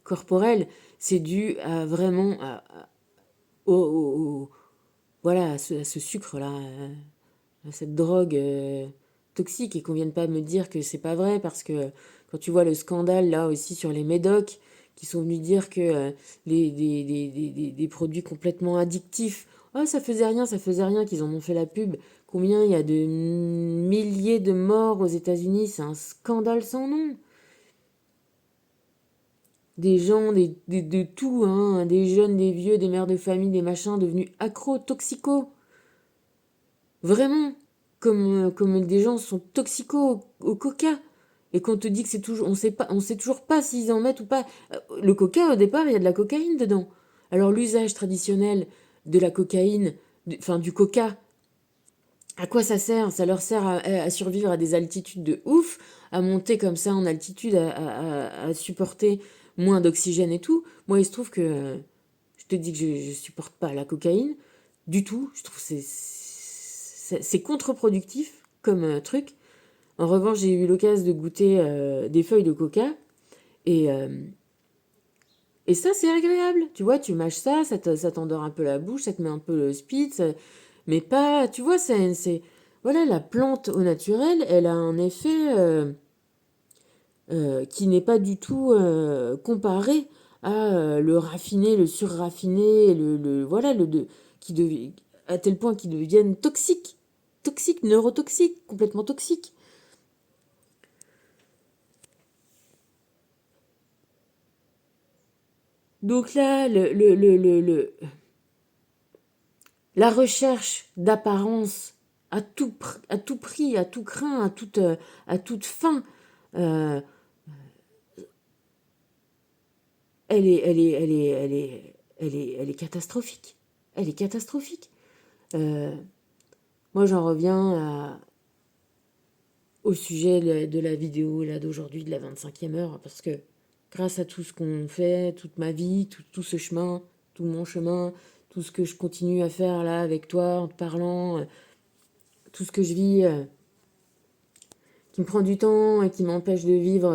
corporel, c'est dû à vraiment voilà, à ce sucre-là, à cette drogue toxique et qu'on vienne pas me dire que c'est pas vrai parce que quand tu vois le scandale là aussi sur les médocs qui sont venus dire que des produits complètement addictifs, oh ça faisait rien qu'ils en ont fait la pub. Combien il y a de milliers de morts aux États-Unis, c'est un scandale sans nom. Des gens, de tout, hein, des jeunes, des vieux, des mères de famille, des machins devenus accros, toxicos. Vraiment, comme des gens sont toxicos au coca. Et qu'on te dit que c'est toujours, on sait toujours pas s'ils en mettent ou pas. Le coca, au départ, il y a de la cocaïne dedans. Alors l'usage traditionnel de la cocaïne, enfin du coca, à quoi ça sert? Ça leur sert à survivre à des altitudes de ouf, à monter comme ça en altitude, à supporter moins d'oxygène et tout. Moi, il se trouve que je te dis que je supporte pas la cocaïne du tout. Je trouve que c'est contre-productif comme truc. En revanche, j'ai eu l'occasion de goûter des feuilles de coca et, euh, et ça, c'est agréable. Tu vois, tu mâches ça, ça t'endort un peu la bouche, ça te met un peu le speed, mais pas. Tu vois, voilà, la plante au naturel, elle a un effet qui n'est pas du tout comparé à le raffiné, le surraffiné, voilà, à tel point qu'ils deviennent toxiques, toxiques, neurotoxiques, complètement toxiques. Donc là, la recherche d'apparence à tout prix, à tout craint, à toute fin, euh, elle est catastrophique. Elle est catastrophique. Euh, Moi, j'en reviens au sujet de la vidéo là d'aujourd'hui, de la 25e heure, parce que grâce à tout ce qu'on fait, toute ma vie, tout ce chemin, tout mon chemin, tout ce que je continue à faire là avec toi en te parlant, tout ce que je vis, qui me prend du temps et qui m'empêche de vivre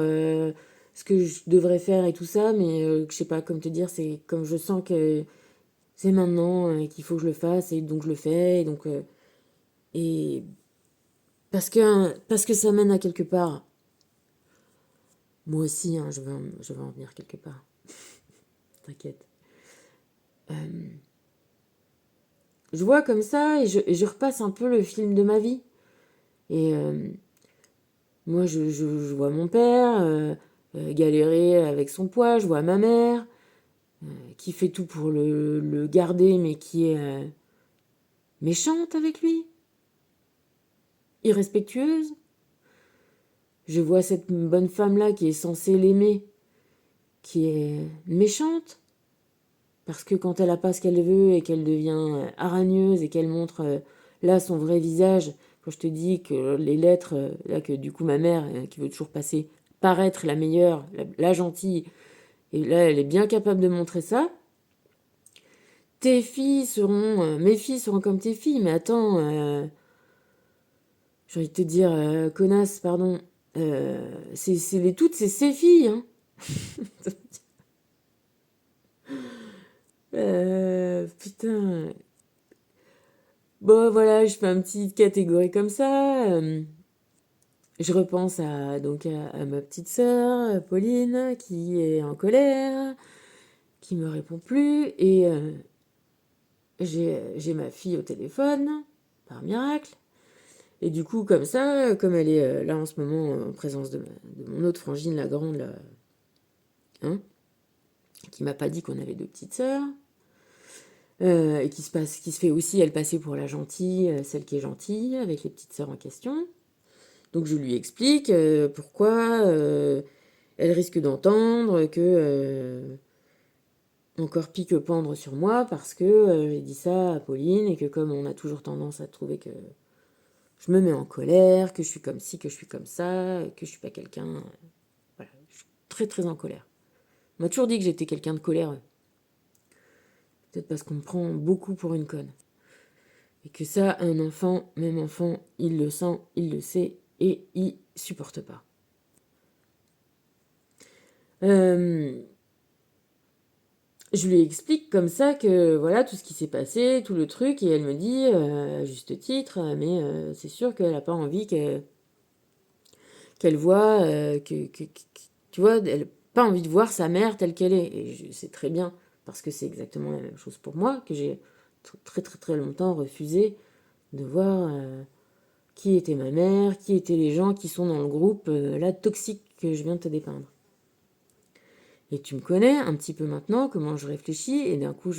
ce que je devrais faire et tout ça, mais je sais pas, comme te dire, c'est comme je sens que c'est maintenant qu'il faut que je le fasse et donc je le fais, et parce que ça mène à quelque part. Moi aussi, hein, je vais en venir quelque part. T'inquiète. Je vois comme ça et je repasse un peu le film de ma vie. Et moi, je vois mon père galérer avec son poids, je vois ma mère qui fait tout pour le garder, mais qui est méchante avec lui, irrespectueuse. Je vois cette bonne femme-là qui est censée l'aimer, qui est méchante, Parce que quand elle n'a pas ce qu'elle veut et qu'elle devient haragneuse et qu'elle montre là son vrai visage, quand je te dis que les lettres, là que du coup ma mère, qui veut toujours passer, paraître la meilleure, la gentille, et là elle est bien capable de montrer ça, mes filles seront comme tes filles, mais attends, j'ai envie de te dire, connasse, pardon, toutes, c'est ses filles, hein. Putain. Bon, voilà, je fais une petite catégorie comme ça. Je repense à ma petite sœur, Pauline, qui est en colère, qui me répond plus, et j'ai ma fille au téléphone, par miracle. Et du coup, comme ça, comme elle est là en ce moment en présence de mon autre frangine, la grande, là, hein, qui m'a pas dit qu'on avait deux petites sœurs, et qui se fait aussi, elle passer pour la gentille, celle qui est gentille, avec les petites sœurs en question. Donc je lui explique pourquoi elle risque d'entendre que encore pique-pendre sur moi parce que j'ai dit ça à Pauline et que comme on a toujours tendance à trouver que je me mets en colère, que je suis comme ci, que je suis comme ça, que je suis pas quelqu'un... voilà, je suis très très en colère. On m'a toujours dit que j'étais quelqu'un de coléreux. Peut-être parce qu'on me prend beaucoup pour une conne. Et que ça, un enfant, même enfant, il le sent, il le sait et il supporte pas. Je lui explique comme ça que voilà tout ce qui s'est passé, tout le truc, et elle me dit, à juste titre, mais c'est sûr qu'elle n'a pas envie qu'elle voit, tu vois, elle n'a pas envie de voir sa mère telle qu'elle est. Et je sais très bien, parce que c'est exactement la même chose pour moi, que j'ai très très très longtemps refusé de voir qui était ma mère, qui étaient les gens qui sont dans le groupe là toxique que je viens de te dépeindre. Et tu me connais un petit peu maintenant, comment je réfléchis, et d'un coup,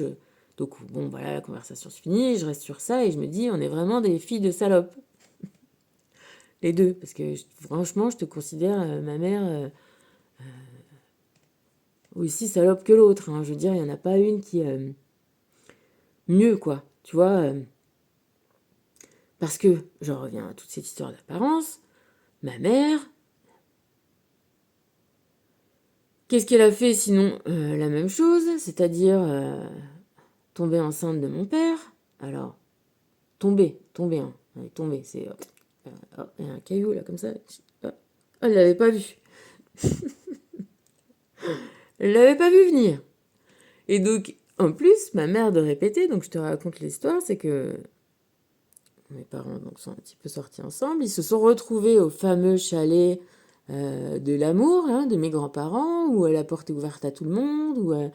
donc, bon, voilà, la conversation se finit, je reste sur ça, et je me dis, on est vraiment des filles de salopes. Les deux, parce que franchement, je te considère, ma mère, aussi salope que l'autre. Hein. Je veux dire, il n'y en a pas une qui... mieux, quoi. Tu vois parce que, je reviens à toute cette histoire d'apparence, ma mère, qu'est-ce qu'elle a fait sinon la même chose, c'est-à-dire tomber enceinte de mon père. Alors, tomber, hein. Elle est tombée, c'est... oh, il y a un caillou là comme ça. Oh, elle l'avait pas vu. Elle l'avait pas vu venir. Et donc, en plus, ma mère de répéter, donc je te raconte l'histoire, c'est que mes parents donc, sont un petit peu sortis ensemble. Ils se sont retrouvés au fameux chalet de l'amour hein, de mes grands-parents, où la porte est ouverte à tout le monde,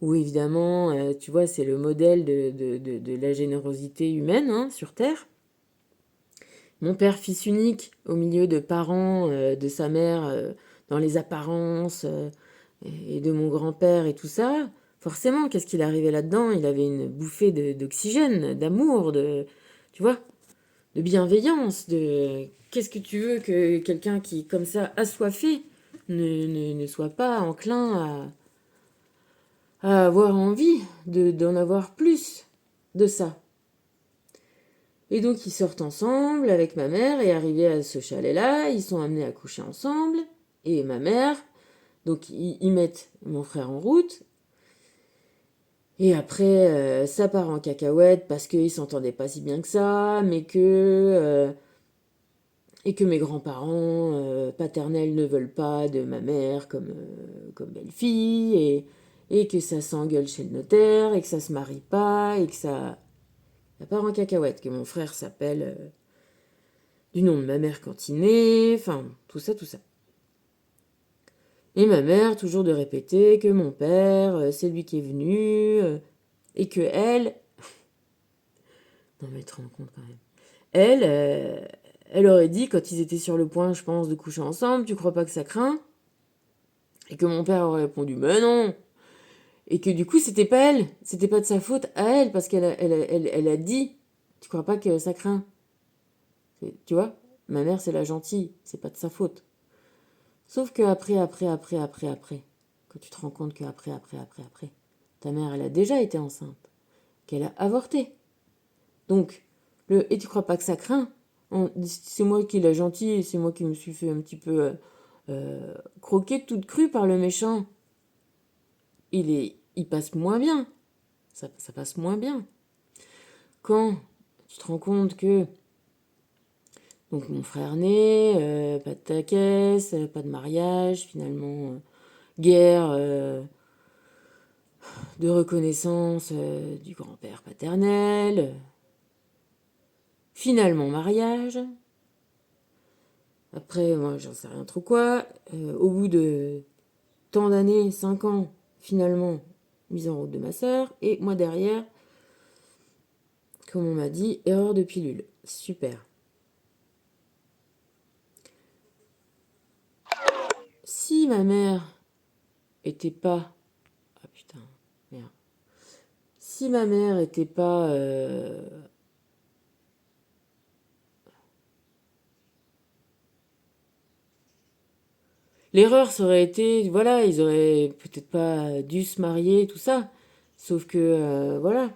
où évidemment, tu vois, c'est le modèle de la générosité humaine hein, sur Terre. Mon père, fils unique, au milieu de parents de sa mère, dans les apparences, et de mon grand-père et tout ça, forcément, qu'est-ce qu'il arrivait là-dedans? Il avait une bouffée d'oxygène, d'amour, tu vois, de bienveillance, de... Qu'est-ce que tu veux que quelqu'un qui, comme ça, assoiffé, ne soit pas enclin à avoir envie d'en avoir plus de ça? Et donc ils sortent ensemble avec ma mère et arrivés à ce chalet-là, ils sont amenés à coucher ensemble. Et ma mère, donc ils mettent mon frère en route. Et après, ça part en cacahuète parce qu'ils s'entendaient pas si bien que ça, et que mes grands-parents paternels ne veulent pas de ma mère comme belle-fille, et que ça s'engueule chez le notaire, et que ça se marie pas, et que ça part en cacahuète, que mon frère s'appelle du nom de ma mère quand il naît, enfin, tout ça, tout ça. Et ma mère, toujours de répéter que mon père, c'est lui qui est venu, et que elle... Non mais tu te rends compte quand même. Elle aurait dit, quand ils étaient sur le point, je pense, de coucher ensemble, tu crois pas que ça craint? Et que mon père aurait répondu, mais non! Et que du coup, c'était pas elle, c'était pas de sa faute à elle, parce qu'elle a dit, tu crois pas que ça craint? Tu vois? Ma mère, c'est la gentille, c'est pas de sa faute. Sauf que après, que tu te rends compte que après, Ta mère, elle a déjà été enceinte, qu'elle a avorté. Donc, et tu crois pas que ça craint? C'est moi qui l'ai gentil et c'est moi qui me suis fait un petit peu croquer toute crue par le méchant. Il passe moins bien. Ça passe moins bien. Quand tu te rends compte que donc mon frère naît, pas de taquesse, pas de mariage, finalement guerre de reconnaissance du grand-père paternel, finalement mariage. Après, moi, j'en sais rien trop quoi. Au bout de tant d'années, 5 ans, finalement, mise en route de ma sœur. Et moi derrière, comme on m'a dit, erreur de pilule. Super. Si ma mère était pas... Ah putain, merde. Si ma mère était pas... L'erreur, ça aurait été... Voilà, ils auraient peut-être pas dû se marier, tout ça. Sauf que, voilà.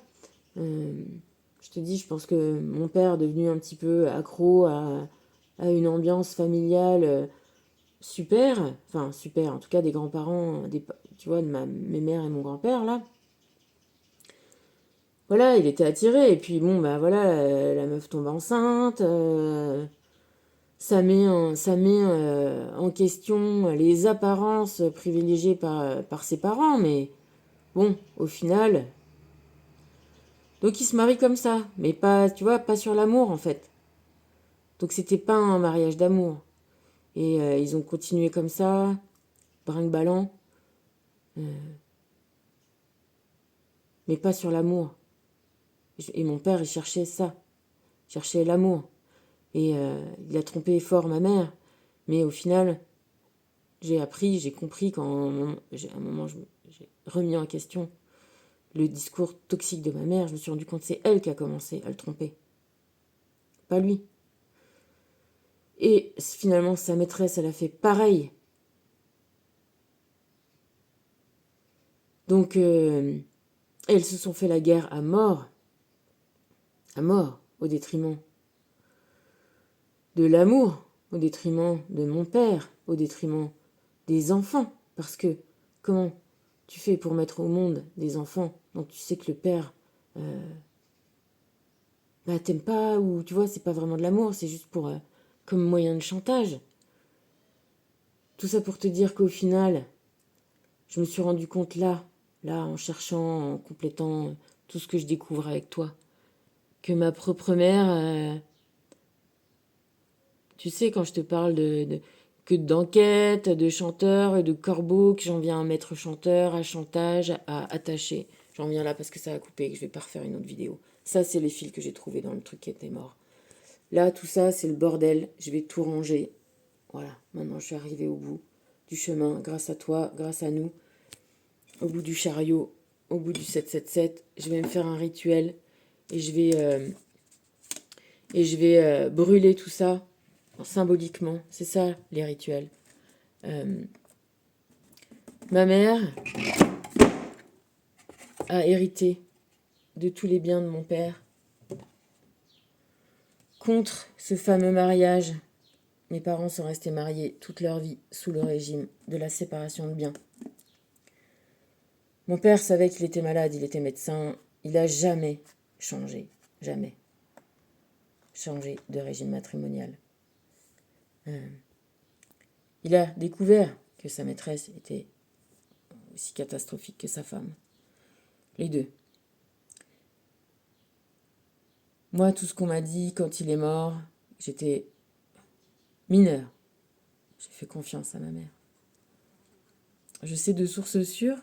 Je te dis, je pense que mon père est devenu un petit peu accro à une ambiance familiale super. Enfin, super, en tout cas des grands-parents, tu vois, de mes mères et mon grand-père, là. Voilà, il était attiré. Et puis, bon, bah voilà, la meuf tombe enceinte. Ça met en question les apparences privilégiées par ses parents. Mais bon, au final... Donc, ils se marient comme ça. Mais pas, tu vois, pas sur l'amour, en fait. Donc c'était pas un mariage d'amour. Et ils ont continué comme ça, brinque-ballant, mais pas sur l'amour. Et mon père, il cherchait ça, il cherchait l'amour. Et il a trompé fort ma mère. Mais au final, j'ai compris quand à un moment, j'ai remis en question le discours toxique de ma mère. Je me suis rendu compte que c'est elle qui a commencé à le tromper, pas lui. Et finalement, sa maîtresse, elle a fait pareil. Donc, elles se sont fait la guerre à mort, au détriment de l'amour, au détriment de mon père, au détriment des enfants. Parce que comment tu fais pour mettre au monde des enfants dont tu sais que le père t'aime pas, ou tu vois, c'est pas vraiment de l'amour, c'est juste pour comme moyen de chantage. Tout ça pour te dire qu'au final, je me suis rendu compte là, en cherchant, en complétant tout ce que je découvre avec toi, que ma propre mère, tu sais, quand je te parle que d'enquête, de chanteur, de corbeau, que j'en viens à maître chanteur, à chantage, à attacher. J'en viens là parce que ça a coupé et que je vais pas refaire une autre vidéo. Ça, c'est les fils que j'ai trouvés dans le truc qui était mort. Là, tout ça, c'est le bordel. Je vais tout ranger. Voilà, maintenant je suis arrivée au bout du chemin, grâce à toi, grâce à nous, au bout du chariot, au bout du 777. Je vais me faire un rituel et je vais brûler tout ça symboliquement. C'est ça, les rituels. Ma mère a hérité de tous les biens de mon père. Contre ce fameux mariage, mes parents sont restés mariés toute leur vie sous le régime de la séparation de biens. Mon père savait qu'il était malade, il était médecin. Il n'a jamais changé, jamais changé de régime matrimonial. Il a découvert que sa maîtresse était aussi catastrophique que sa femme. Les deux. Moi, tout ce qu'on m'a dit quand il est mort, j'étais mineure. J'ai fait confiance à ma mère. Je sais de sources sûres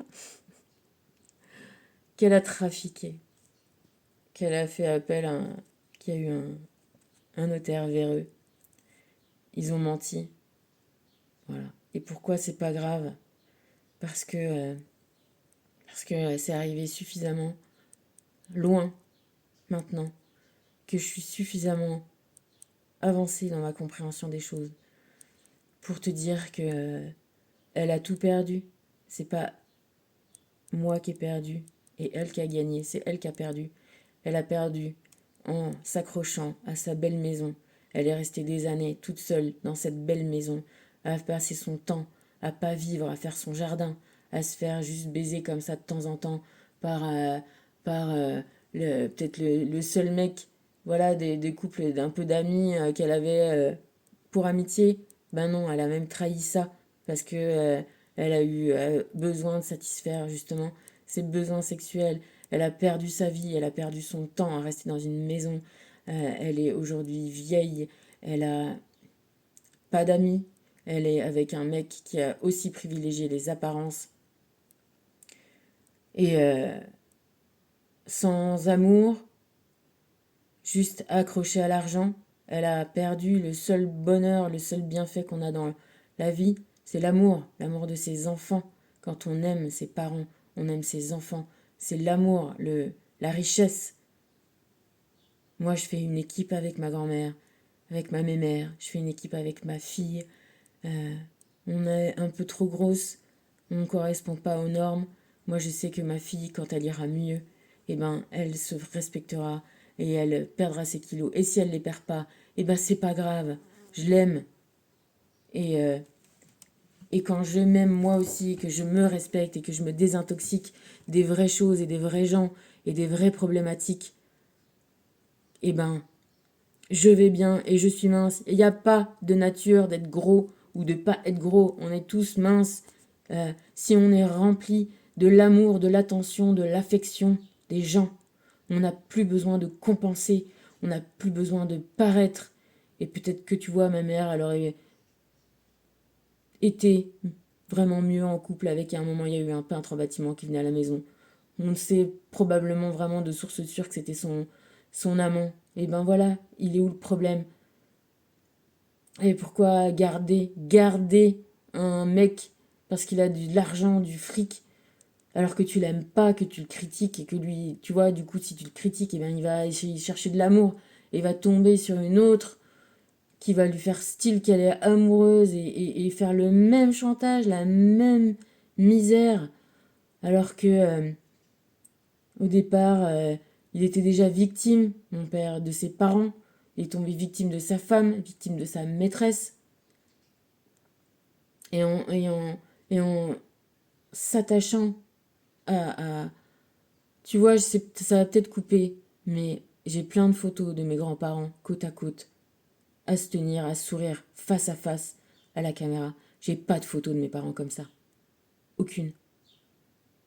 qu'elle a trafiqué, qu'elle a fait appel qu'il y a eu un notaire véreux. Ils ont menti. Voilà. Et pourquoi c'est pas grave? Parce que c'est arrivé suffisamment loin maintenant, que je suis suffisamment avancée dans ma compréhension des choses pour te dire que elle a tout perdu. C'est pas moi qui ai perdu, et elle qui a gagné, c'est elle qui a perdu. Elle a perdu en s'accrochant à sa belle maison. Elle est restée des années toute seule dans cette belle maison, à passer son temps, à pas vivre, à faire son jardin, à se faire juste baiser comme ça de temps en temps par, peut-être le seul mec, voilà, des couples d'un peu d'amis qu'elle avait pour amitié. Ben non, elle a même trahi ça parce que elle a eu besoin de satisfaire justement ses besoins sexuels. Elle a perdu sa vie, elle a perdu son temps à rester dans une maison. Elle est aujourd'hui vieille, elle a pas d'amis. Elle est avec un mec qui a aussi privilégié les apparences. Et sans amour, juste accrochée à l'argent, elle a perdu le seul bonheur, le seul bienfait qu'on a dans la vie, c'est l'amour, l'amour de ses enfants. Quand on aime ses parents, on aime ses enfants. C'est l'amour, la richesse. Moi, je fais une équipe avec ma grand-mère, avec ma mémère, je fais une équipe avec ma fille. Euh, on est un peu trop grosse, on ne correspond pas aux normes. Moi, je sais que ma fille, quand elle ira mieux, eh ben, elle se respectera et elle perdra ses kilos. Et si elle les perd pas, eh ben, c'est pas grave. Je l'aime. Et, euh, et quand je m'aime moi aussi, que je me respecte et que je me désintoxique des vraies choses et des vrais gens et des vraies problématiques, eh ben, je vais bien et je suis mince. Il n'y a pas de nature d'être gros ou de pas être gros. On est tous minces. Si on est rempli de l'amour, de l'attention, de l'affection des gens, on n'a plus besoin de compenser. On n'a plus besoin de paraître. Et peut-être que tu vois, ma mère, elle aurait été vraiment mieux en couple avec. À un moment, il y a eu un peintre en bâtiment qui venait à la maison. On sait probablement vraiment de source sûre que c'était son amant. Et ben voilà, il est où le problème? Et pourquoi garder un mec parce qu'il a de l'argent, du fric, alors que tu l'aimes pas, que tu le critiques et que lui, tu vois, du coup, si tu le critiques, eh bien, il va essayer de chercher de l'amour et il va tomber sur une autre qui va lui faire style qu'elle est amoureuse et faire le même chantage, la même misère, alors que au départ, il était déjà victime, mon père, de ses parents. Il est tombé victime de sa femme, victime de sa maîtresse. Et en s'attachant à... Tu vois, ça va peut-être couper, mais j'ai plein de photos de mes grands-parents côte à côte, à se tenir, à sourire face à face à la caméra. J'ai pas de photos de mes parents comme ça. Aucune.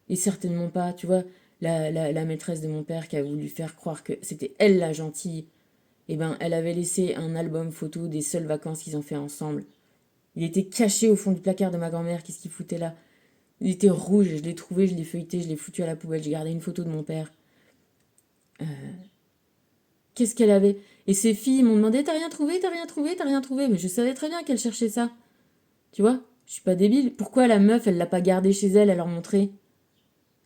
Et certainement pas, tu vois, la maîtresse de mon père qui a voulu faire croire que c'était elle la gentille. Eh ben, elle avait laissé un album photo des seules vacances qu'ils ont fait ensemble. Il était caché au fond du placard de ma grand-mère. Qu'est-ce qu'il foutait là? Il était rouge, je l'ai trouvé, je l'ai feuilleté, je l'ai foutu à la poubelle. J'ai gardé une photo de mon père. Qu'est-ce qu'elle avait? Et ses filles m'ont demandé: T'as rien trouvé? T'as rien trouvé? T'as rien trouvé? Mais je savais très bien qu'elle cherchait ça. Tu vois? Je suis pas débile. Pourquoi la meuf, elle l'a pas gardé chez elle, elle leur montrait?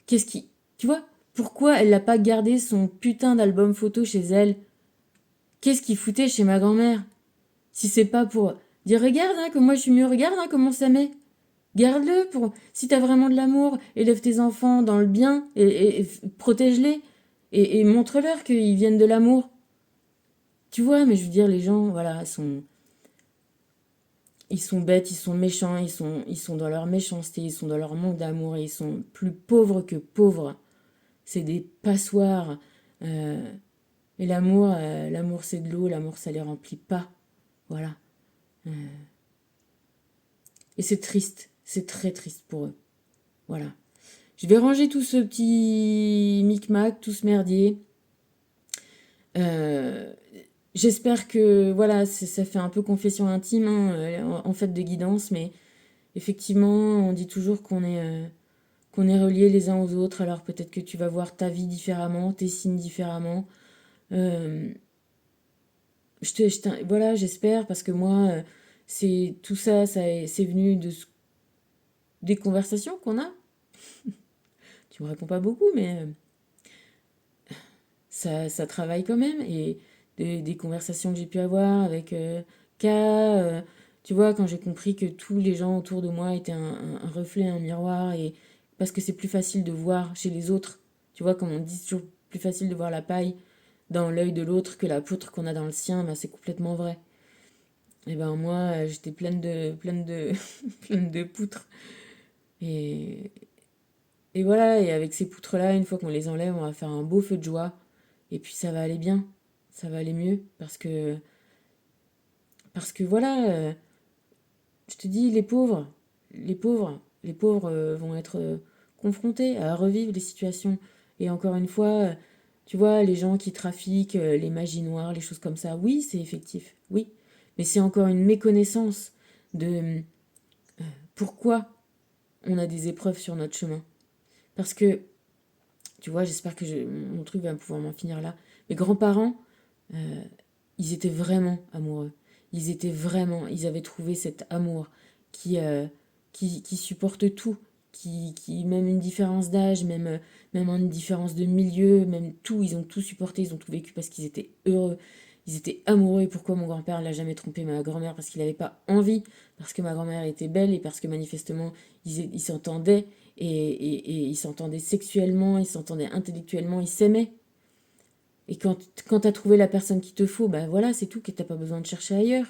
Qu'est-ce qui. Tu vois? Pourquoi elle l'a pas gardé son putain d'album photo chez elle? Qu'est-ce qu'il foutait chez ma grand-mère? Si c'est pas pour dire: Regarde, hein, que moi je suis mieux, regarde, hein, comment ça met. Garde-le pour. Si t'as vraiment de l'amour, élève tes enfants dans le bien et protège-les. Et montre-leur qu'ils viennent de l'amour. Tu vois, mais je veux dire, les gens, voilà, ils sont bêtes, ils sont méchants, ils sont dans leur méchanceté, ils sont dans leur manque d'amour et ils sont plus pauvres que pauvres. C'est des passoires. Euh, et l'amour c'est de l'eau, l'amour ça les remplit pas. Voilà. Et c'est triste, c'est très triste pour eux. Voilà. Je vais ranger tout ce petit micmac, tout ce merdier. Euh, J'espère que voilà, ça fait un peu confession intime hein, en fait de guidance, mais effectivement, on dit toujours qu'on est reliés les uns aux autres. Alors peut-être que tu vas voir ta vie différemment, tes signes différemment. Euh, voilà, j'espère parce que moi, c'est tout ça, c'est venu des conversations qu'on a. Tu me réponds pas beaucoup, mais ça travaille quand même. Et des conversations que j'ai pu avoir avec K, tu vois, quand j'ai compris que tous les gens autour de moi étaient un reflet, un miroir, et parce que c'est plus facile de voir chez les autres, Tu vois, comme on dit, c'est toujours plus facile de voir la paille dans l'œil de l'autre que la poutre qu'on a dans le sien, c'est complètement vrai. Et ben moi, j'étais pleine de, pleine de poutres. Et, et voilà, et avec ces poutres-là, une fois qu'on les enlève, on va faire un beau feu de joie. Et puis ça va aller bien, ça va aller mieux. Parce que voilà, je te dis, les pauvres vont être confrontés à revivre les situations. Et encore une fois, tu vois, les gens qui trafiquent, les magies noires, les choses comme ça, oui, c'est effectif, oui. Mais c'est encore une méconnaissance de pourquoi on a des épreuves sur notre chemin. Parce que, tu vois, j'espère que mon truc va pouvoir m'en finir là. Mes grands-parents, euh, ils étaient vraiment amoureux. Ils avaient trouvé cet amour qui, euh, qui supporte tout, même une différence d'âge, même une différence de milieu, même tout, ils ont tout supporté, ils ont tout vécu parce qu'ils étaient heureux, ils étaient amoureux. Et pourquoi mon grand-père l'a jamais trompé ma grand-mère? Parce qu'il n'avait pas envie, parce que ma grand-mère était belle et parce que manifestement, ils s'entendaient et ils s'entendaient sexuellement, ils s'entendaient intellectuellement, ils s'aimaient. Et quand t'as trouvé la personne qu'il te faut, bah voilà, c'est tout, que t'as pas besoin de chercher ailleurs.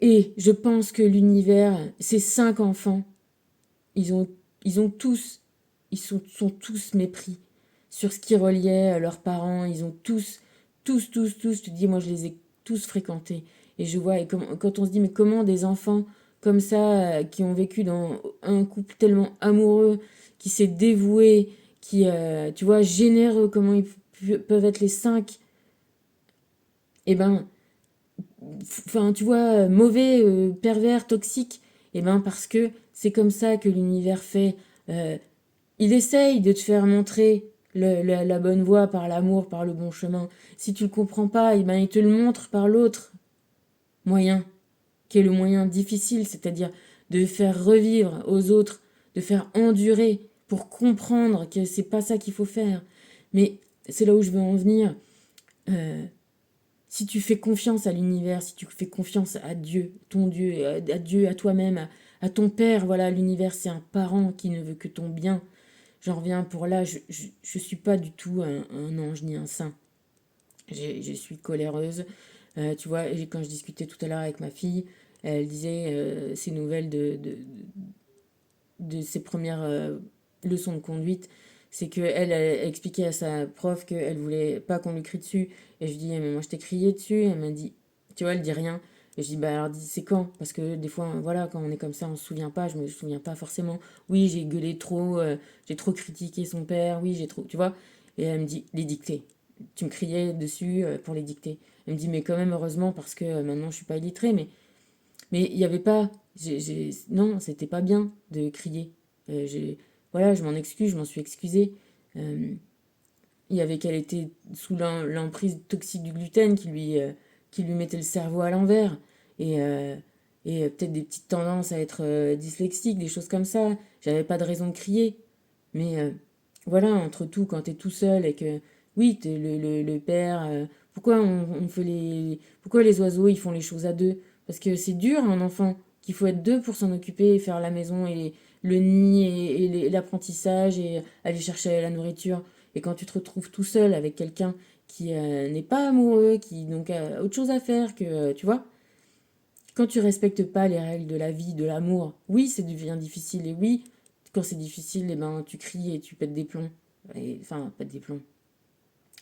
Et je pense que l'univers, ces 5 enfants, ils ont, ils ont tous, sont tous mépris sur ce qui reliait leurs parents. Ils ont tous, je te dis, moi je les ai tous fréquentés. Et je vois, quand on se dit, mais comment des enfants comme ça, qui ont vécu dans un couple tellement amoureux, qui s'est dévoué, tu vois, généreux, comment peuvent être les 5, eh ben, enfin, tu vois, mauvais, pervers, toxique, eh ben, parce que c'est comme ça que l'univers fait. Euh, il essaye de te faire montrer la bonne voie par l'amour, par le bon chemin. Si tu le comprends pas, eh ben, il te le montre par l'autre moyen, qui est le moyen difficile, c'est-à-dire de faire revivre aux autres, de faire endurer pour comprendre que c'est pas ça qu'il faut faire. Mais c'est là où je veux en venir. Euh, Si tu fais confiance à l'univers, si tu fais confiance à Dieu, ton Dieu, à Dieu, à toi-même, à ton Père, voilà, l'univers c'est un parent qui ne veut que ton bien. J'en reviens pour là, je suis pas du tout un ange ni un saint. Je suis coléreuse. Tu vois, et quand je discutais tout à l'heure avec ma fille, elle disait ses nouvelles de ses premières leçons de conduite, c'est qu'elle expliquait à sa prof qu'elle voulait pas qu'on lui crie dessus. Et je dis, mais moi je t'ai crié dessus. Et elle m'a dit, tu vois, elle dit rien. Et je dis, bah alors c'est quand? Parce que des fois, voilà, quand on est comme ça, on se souvient pas, je me souviens pas forcément. Oui, j'ai gueulé trop, j'ai trop critiqué son père, oui, j'ai trop, tu vois. Et elle me dit, les dictées. Tu me criais dessus pour les dictées. Elle me dit, mais quand même, heureusement, parce que maintenant je suis pas illettrée, mais il n'y avait pas. Non, c'était pas bien de crier. Voilà, je m'en excuse, je m'en suis excusée. Euh, il y avait qu'elle était sous l'emprise toxique du gluten qui lui mettait le cerveau à l'envers. Et, euh, et peut-être des petites tendances à être dyslexique, des choses comme ça. J'avais pas de raison de crier. Mais voilà, entre tout, quand t'es tout seul et que, oui, t'es le père, pourquoi les oiseaux, ils font les choses à deux? Parce que c'est dur, un enfant, qu'il faut être deux pour s'en occuper et faire la maison et le nid et l'apprentissage et aller chercher la nourriture. Et quand tu te retrouves tout seul avec quelqu'un qui n'est pas amoureux, qui donc a autre chose à faire que, tu vois, quand tu respectes pas les règles de la vie, de l'amour, oui, ça devient difficile. Et oui, quand c'est difficile, eh ben, tu cries et tu pètes des plombs. Enfin, pètes des plombs.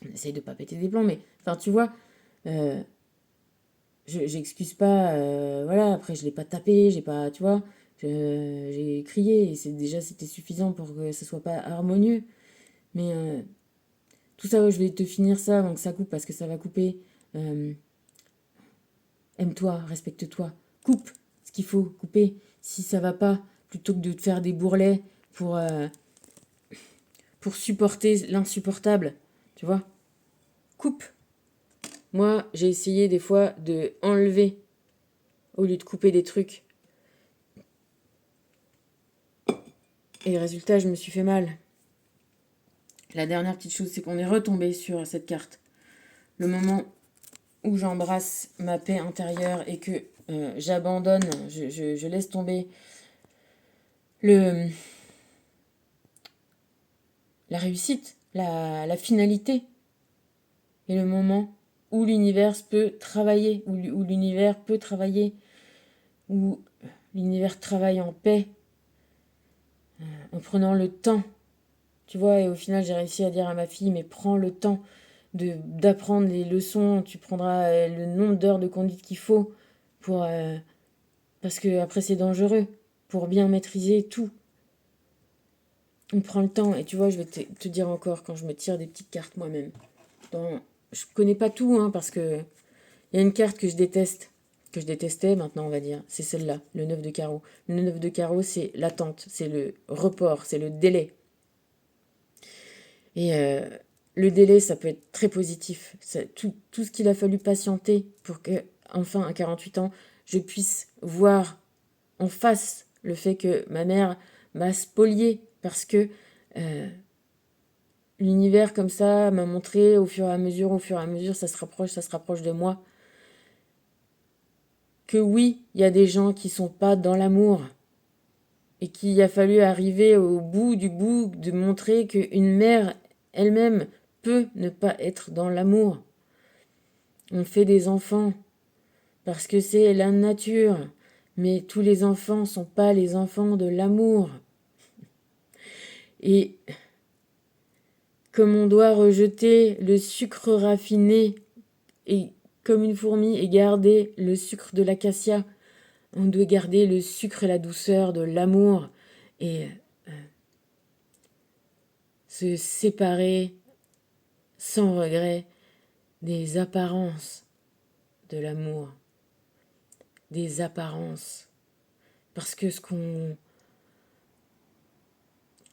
On essaye de pas péter des plombs, mais enfin, tu vois, euh, j'excuse pas. Voilà, après, je l'ai pas tapé, j'ai pas, tu vois, j'ai crié et c'était suffisant pour que ce soit pas harmonieux. Mais tout ça, je vais te finir ça avant que ça coupe parce que ça va couper. Euh, Aime-toi, respecte-toi. Coupe ce qu'il faut couper. Si ça va pas, plutôt que de te faire des bourrelets pour, euh, pour supporter l'insupportable, tu vois. Coupe. Moi, j'ai essayé des fois de enlever au lieu de couper des trucs. Et résultat, je me suis fait mal. La dernière petite chose, c'est qu'on est retombé sur cette carte. Le moment où j'embrasse ma paix intérieure et que j'abandonne, je laisse tomber le, la réussite, la finalité. Et le moment où l'univers peut travailler, où l'univers peut travailler, où l'univers travaille en paix, en prenant le temps. Tu vois, et au final, j'ai réussi à dire à ma fille, mais prends le temps d'apprendre les leçons, tu prendras le nombre d'heures de conduite qu'il faut pour... parce que après c'est dangereux, pour bien maîtriser tout. On prend le temps, et tu vois, je vais te dire encore, quand je me tire des petites cartes moi-même. Je connais pas tout, hein, parce que il y a une carte que je déteste, que je détestais maintenant, on va dire, c'est celle-là, le 9 de carreau. Le 9 de carreau, c'est l'attente, c'est le report, c'est le délai. Et le délai, ça peut être très positif. Tout ce qu'il a fallu patienter pour que, enfin, à 48 ans, je puisse voir en face le fait que ma mère m'a spolié parce que l'univers comme ça m'a montré au fur et à mesure, ça se rapproche de moi. Que oui, il y a des gens qui sont pas dans l'amour et qu'il a fallu arriver au bout du bout de montrer qu'une mère elle-même peut ne pas être dans l'amour. On fait des enfants parce que c'est la nature, mais tous les enfants sont pas les enfants de l'amour. Et comme on doit rejeter le sucre raffiné et comme une fourmi et garder le sucre de l'acacia, on doit garder le sucre et la douceur de l'amour et se séparer sans regret des apparences de l'amour, des apparences. Parce que ce qu'on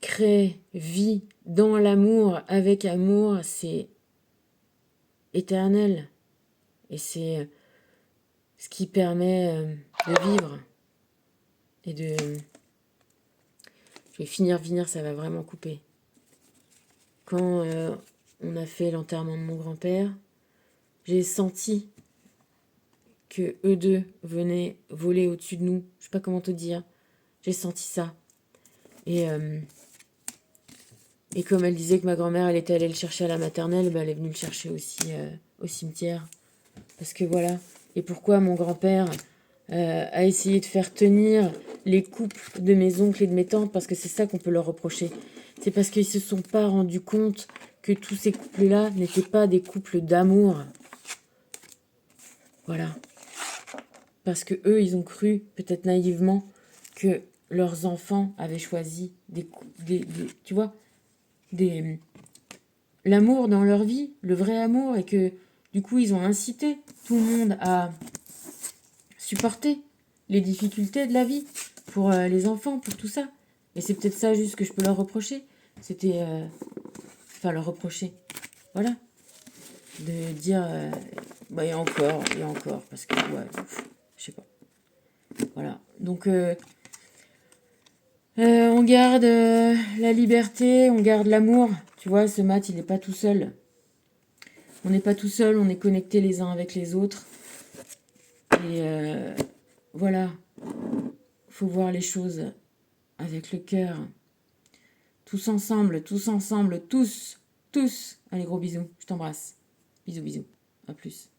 crée, vit dans l'amour, avec amour, c'est éternel. Et c'est ce qui permet de vivre. Et de... Je vais finir, ça va vraiment couper. Quand on a fait l'enterrement de mon grand-père, j'ai senti que eux deux venaient voler au-dessus de nous. Je sais pas comment te dire. J'ai senti ça. Et comme elle disait que ma grand-mère, elle était allée le chercher à la maternelle, elle est venue le chercher aussi au cimetière. Parce que voilà. Et pourquoi mon grand-père a essayé de faire tenir les couples de mes oncles et de mes tantes? Parce que c'est ça qu'on peut leur reprocher. C'est parce qu'ils se sont pas rendus compte que tous ces couples-là n'étaient pas des couples d'amour. Voilà. Parce que eux, ils ont cru, peut-être naïvement, que leurs enfants avaient choisi tu vois, l'amour dans leur vie, le vrai amour, et que du coup, ils ont incité tout le monde à supporter les difficultés de la vie pour les enfants, pour tout ça. Et c'est peut-être ça juste que je peux leur reprocher. C'était... Enfin, leur reprocher. Voilà. De dire... il y a encore, parce que, ouais, je sais pas. Voilà. Donc, on garde la liberté, on garde l'amour. Tu vois, ce mat, il n'est pas tout seul. On n'est pas tout seul, on est connectés les uns avec les autres. Et voilà. Faut voir les choses avec le cœur. Tous ensemble, tous. Allez, gros bisous. Je t'embrasse. Bisous. À plus.